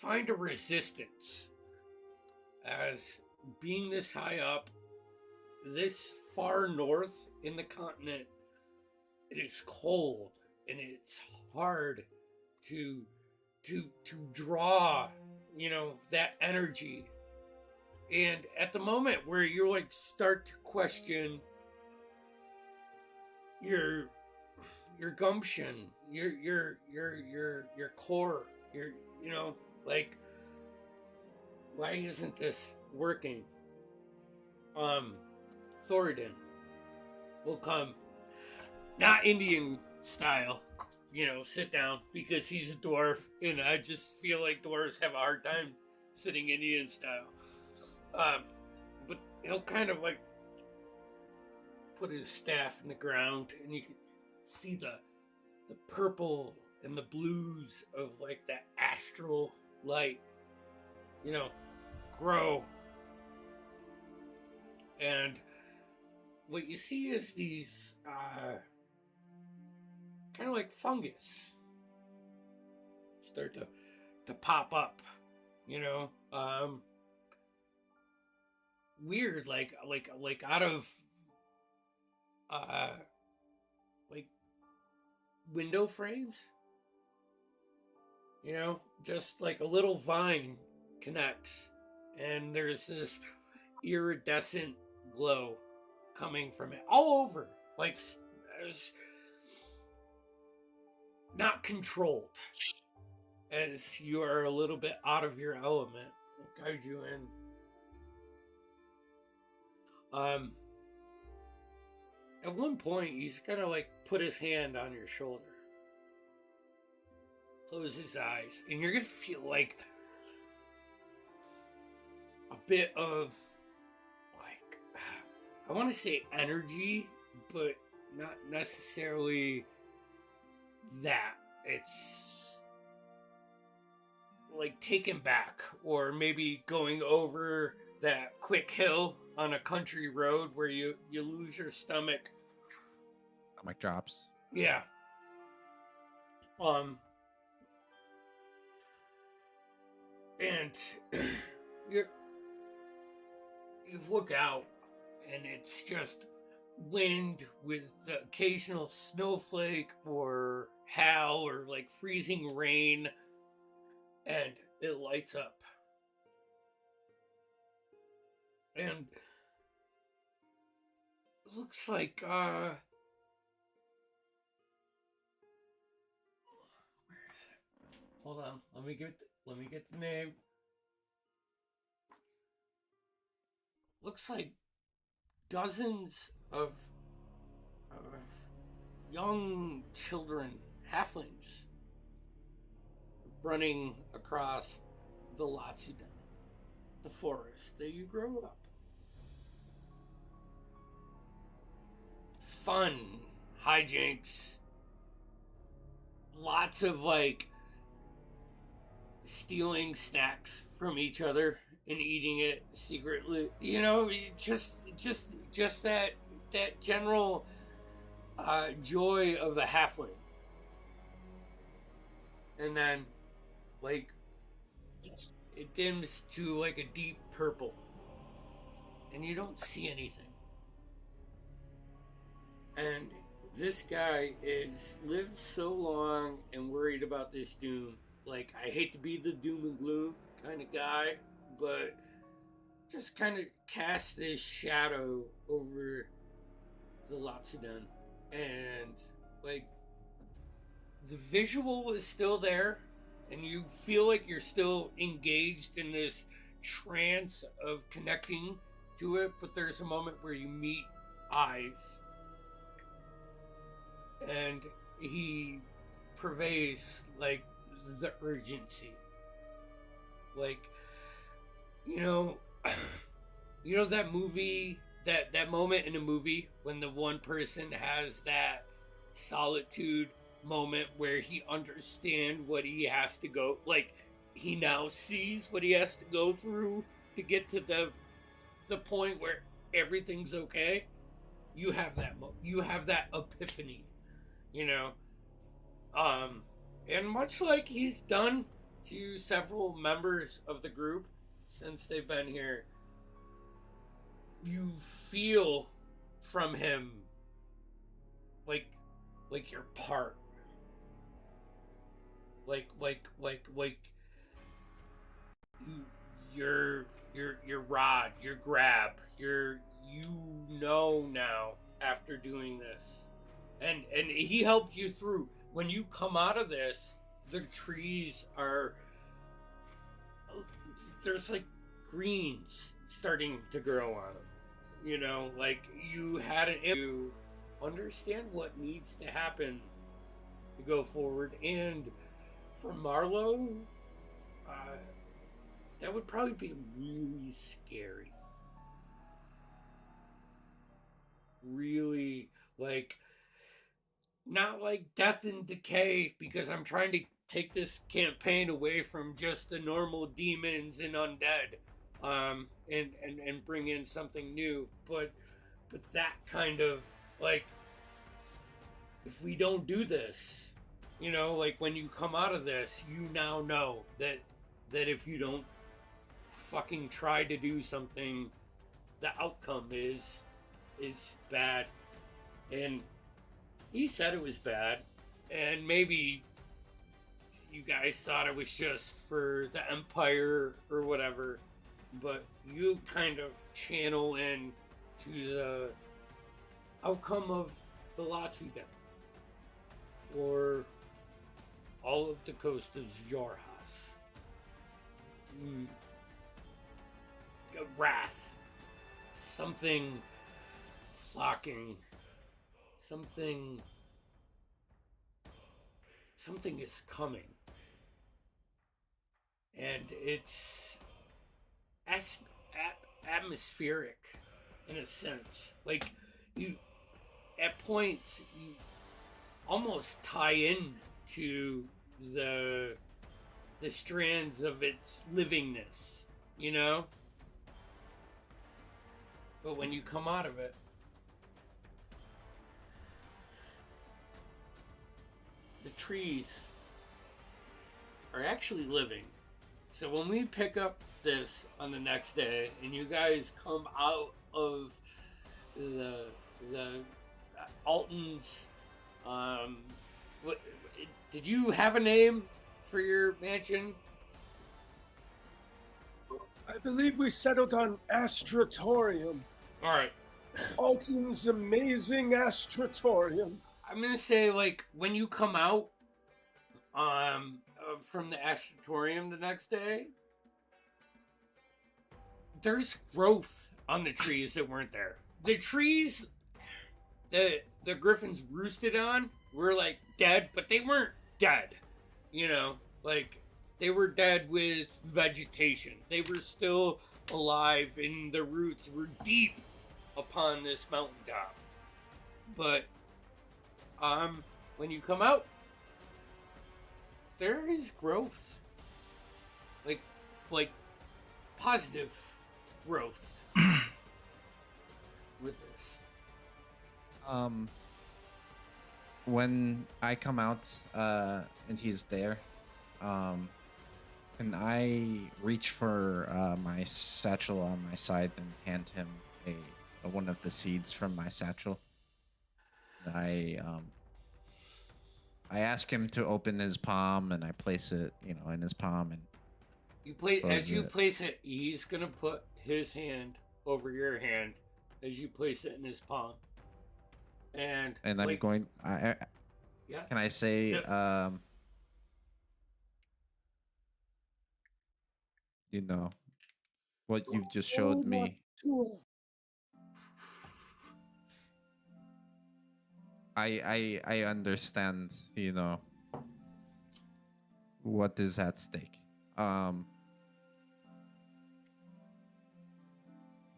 find a resistance as being this high up, this far north in the continent. It is cold and it's hard to draw, you know, that energy. And at the moment where you like start to question your gumption, your core, you know, like, why isn't this working? Thoradin will come, not Indian style, you know, sit down, because he's a dwarf, and I just feel like dwarves have a hard time sitting Indian style. But he'll kind of like put his staff in the ground, and you can see the purple and the blues of like that astral light, you know, grow. And what you see is these kind of like fungus start to pop up, you know, weird, like out of like window frames, you know, just like a little vine connects, and there's this iridescent glow coming from it all over, like as not controlled, as you are a little bit out of your element. I'll guide you in. At one point, he's gonna like put his hand on your shoulder, close his eyes, and you're gonna feel like a bit of like, I want to say energy, but not necessarily that. It's like taken back, or maybe going over that quick hill on a country road where you lose your stomach.
Stomach drops.
Yeah. And you look out, and it's just wind with the occasional snowflake or hail or like freezing rain, and it lights up. And it looks like where is it? Hold on, let me get the name. Looks like dozens of young children, halflings, running across the Latsudan, the forest that you grow up. Fun, hijinks, lots of like stealing snacks from each other and eating it secretly. You know, just that general joy of a halfling. And then, like, it dims to like a deep purple, and you don't see anything. And this guy is lived so long and worried about this doom. Like, I hate to be the doom and gloom kind of guy, but just kind of cast this shadow over the Latsudan. And, like, the visual is still there, and you feel like you're still engaged in this trance of connecting to it, but there's a moment where you meet eyes. And he purveys, like, the urgency. Like, you know that movie, that moment in a movie when the one person has that solitude moment where he understands what he has to go, like, he now sees what he has to go through to get to the point where everything's okay. You have that you have that epiphany, you know. And much like he's done to several members of the group since they've been here, you feel from him like you're part. Like you're Rod, you're Grab, you know now after doing this. And he helped you through. When you come out of this, the trees are, there's like greens starting to grow on them. You know, like you had to understand what needs to happen to go forward. And for Marlowe, that would probably be really scary. Really, like, not like Death and Decay, because I'm trying to take this campaign away from just the normal demons and undead, and bring in something new. But that kind of, like, if we don't do this, you know, like when you come out of this, you now know that if you don't fucking try to do something, the outcome is bad. And he said it was bad, and maybe you guys thought it was just for the Empire or whatever, but you kind of channel in to the outcome of the Latsudan, or all of the coast of Xhorhas. Wrath. Something flocking. Something is coming. And it's atmospheric in a sense. Like, you, at points, you almost tie in to the strands of its livingness, you know? But when you come out of it, the trees are actually living. So when we pick up this on the next day and you guys come out of the Alton's, what, did you have a name for your mansion?
I believe we settled on Astratorium.
All right.
Alton's amazing Astratorium.
I'm gonna say, like, when you come out from the Astratorium the next day, there's growth on the trees that weren't there. The trees that the griffins roosted on were, like, dead, but they weren't dead. You know, like, they were dead with vegetation. They were still alive, and the roots were deep upon this mountaintop. But when you come out, there is growth. Like positive growth with this.
When I come out and he's there, And I reach for my satchel on my side and hand him one of the seeds from my satchel. And I ask him to open his palm, and I place it, in his palm, and
place it, he's gonna put his hand over your hand as you place it in his palm. And
I'm going.
Yeah.
Can I say?
Yeah.
What you've just showed me. I understand, what is at stake.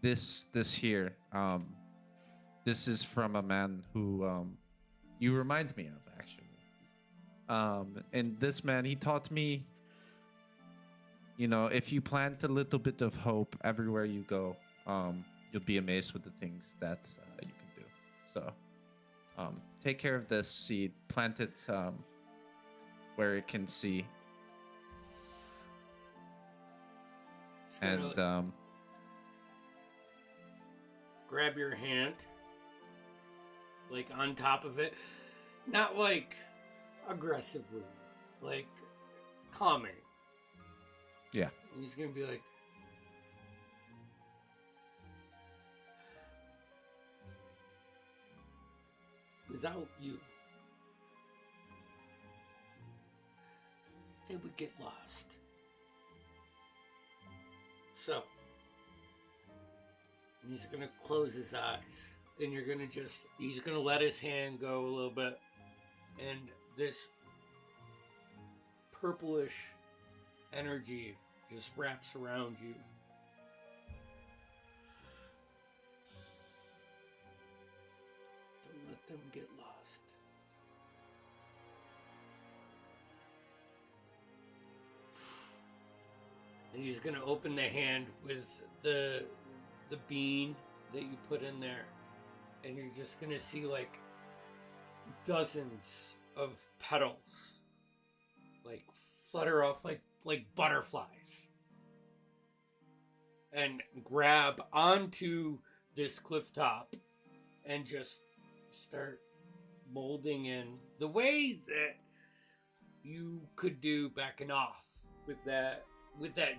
This here, this is from a man who you remind me of, actually. And this man, he taught me, if you plant a little bit of hope everywhere you go, you'll be amazed with the things that you can do. So take care of this seed, plant it where it can see. And
grab your hand, like on top of it, not like aggressively, like calming.
Yeah.
And he's gonna be like, without you, they would get lost. So, and he's gonna close his eyes, and he's gonna let his hand go a little bit, and this purplish energy just wraps around you. Don't let them get lost. And he's gonna open the hand with the bean that you put in there, and you're just gonna see like dozens of petals like flutter off like butterflies and grab onto this cliff top and just start molding in the way that you could do back in Oth with that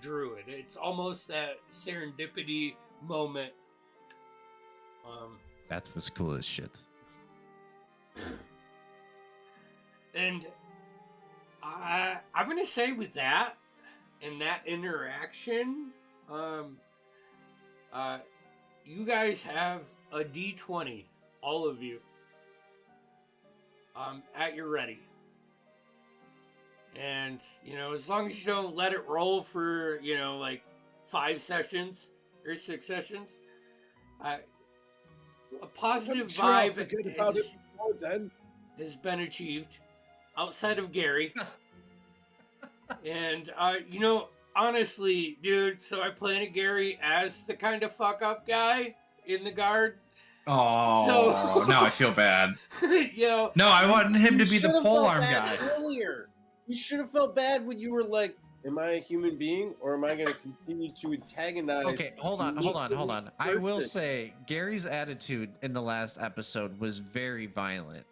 druid. It's almost that serendipity moment.
That was cool as shit.
And I'm gonna say with that and that interaction, you guys have a D20, all of you, at your ready. And, as long as you don't let it roll for, like 5 sessions or 6 sessions, a positive vibe has been achieved outside of Gary. And, honestly, dude, so I planted Gary as the kind of fuck up guy in the guard.
Oh, now I feel bad.
No,
I want him to be the polearm guy.
Earlier. You should have felt bad when you were like, am I a human being, or am I going to continue to antagonize?
Okay, hold on. I will say, Gary's attitude in the last episode was very violent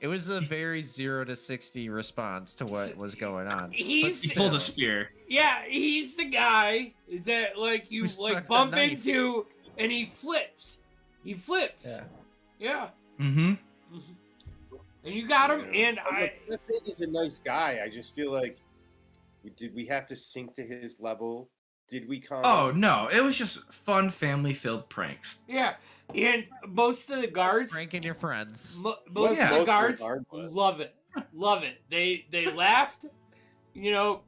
it was a very 0 to 60 response to what was going on.
He pulled a spear.
Yeah, he's the guy that like you like bump into and he flips. Yeah.
Mm-hmm.
And you got him, and
I think he's a nice guy. I just feel like, did we have to sink to his level? Did we come?
Oh, no. It was just fun, family-filled pranks.
Yeah, and most of the guards...
Pranking your friends.
Most of the guards love it. Love it. They laughed, and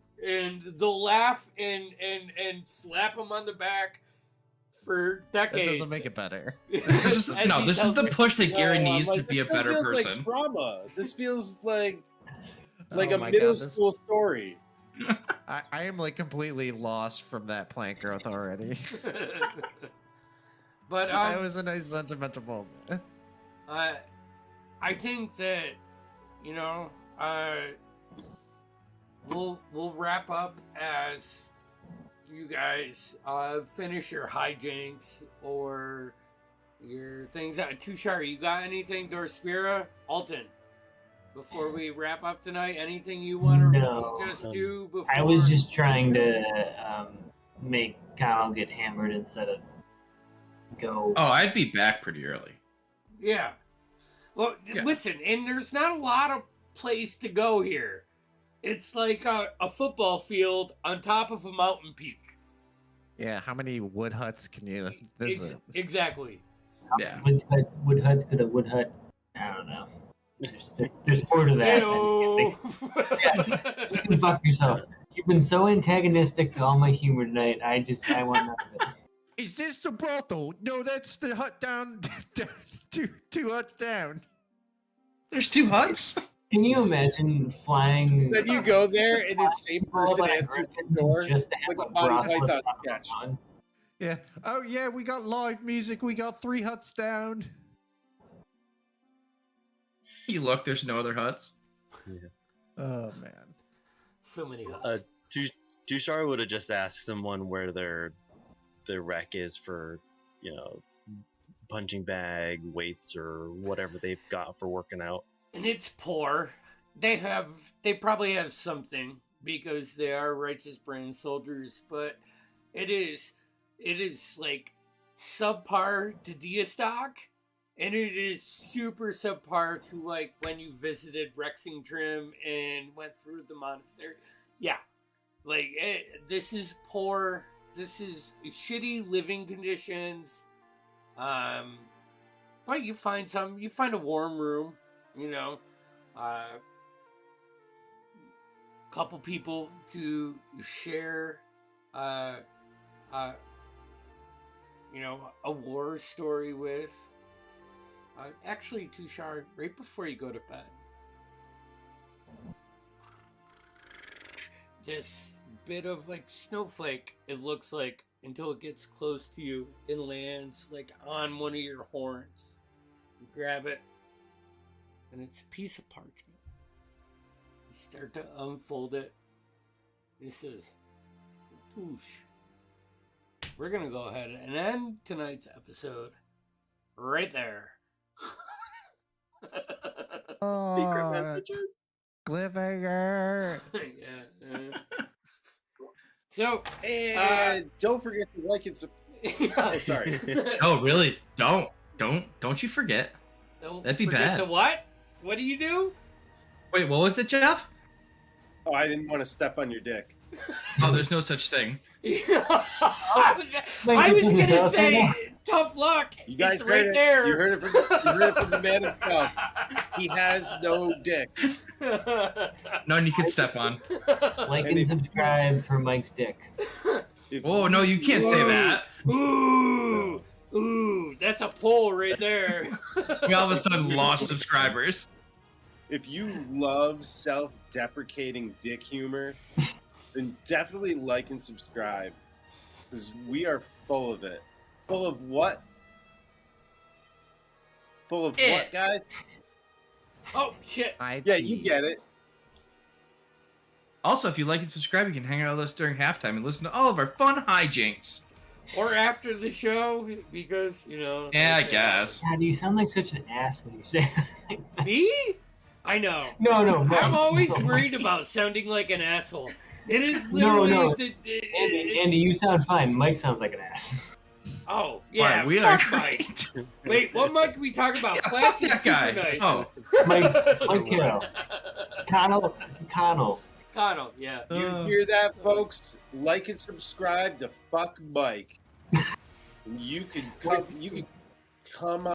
they'll laugh and slap him on the back for decades.
That doesn't make it better.
This is the push that Gary needs to be a better person.
Like drama. This feels like a middle school story.
I am like completely lost from that plant growth already.
But
that was a nice sentimental moment.
I think that we'll wrap up as you guys finish your hijinks or your things. Tushar, you got anything? Dorspira, Alton, before we wrap up tonight, anything you want to just do before?
I was just trying to make Kyle get hammered instead of go.
Oh, I'd be back pretty early.
Yeah. Well, listen, and there's not a lot of place to go here. It's like a football field on top of a mountain peak.
Yeah, how many wood huts can you visit?
Exactly.
Yeah.
Wood huts could have wood hut. I don't know. There's more to that. You can fuck yourself. You've been so antagonistic to all my humor tonight. I want none of it.
Is this the brothel? No, that's the hut down, two huts down.
There's 2 huts?
Can you imagine flying?
Then you go there and the same person answers the door
just to
like
have
a Monty
brothel
Python
on.
sketch.
Yeah. Oh yeah, we got live music. We got 3 huts down.
You look, there's no other huts.
Yeah.
Oh man.
So many huts.
Tushar would have just asked someone where their rec is for, punching bag, weights, or whatever they've got for working out.
And it's poor. They probably have something because they are righteous brand soldiers, but it is like subpar to Diastock, and it is super subpar to like when you visited Rexingtrim and went through the monastery. Yeah, like this is poor. This is shitty living conditions. But you find a warm room, couple people to share, a war story with. Actually, Tushar, right before you go to bed, this bit of like snowflake, it looks like, until it gets close to you and lands like on one of your horns. You grab it, and it's a piece of parchment. You start to unfold it. This is whoosh. We're gonna go ahead and end tonight's episode right there.
Secret messages?
Cliffhanger.
Yeah. So,
and don't forget to like and subscribe. Oh, sorry.
Oh, really? Don't you forget. That'd be bad.
The what? What do you do?
Wait, what was it, Jeff?
Oh, I didn't want to step on your dick.
Oh, there's no such thing.
I was gonna say, tough luck.
You guys
it's
heard
right
it.
there.
You heard it from the man himself. He has no dick.
None you can step on.
Like and subscribe for Mike's dick.
Oh, no, you can't say that.
Ooh, that's a poll right there.
We all of a sudden lost subscribers.
If you love self-deprecating dick humor, then definitely like and subscribe. Because we are full of it. Full of what? Full of what, guys?
Oh, shit.
Yeah, you get it.
Also, if you like and subscribe, you can hang out with us during halftime and listen to all of our fun hijinks.
Or after the show, because,
Yeah, I guess.
God, you sound like such an ass when you say that.
Me? I know.
No.
I'm always worried about sounding like an asshole. It is literally...
No. Andy, you sound fine. Mike sounds like an ass.
Oh, yeah,
we are
Mike. Wait, what Mike are we talking about?
Yeah,
Flash
fuck
is
that
super
guy.
nice.
Oh.
Mike Carroll. Connell,
yeah.
You hear that, folks? Like and subscribe to fuck Mike. You can come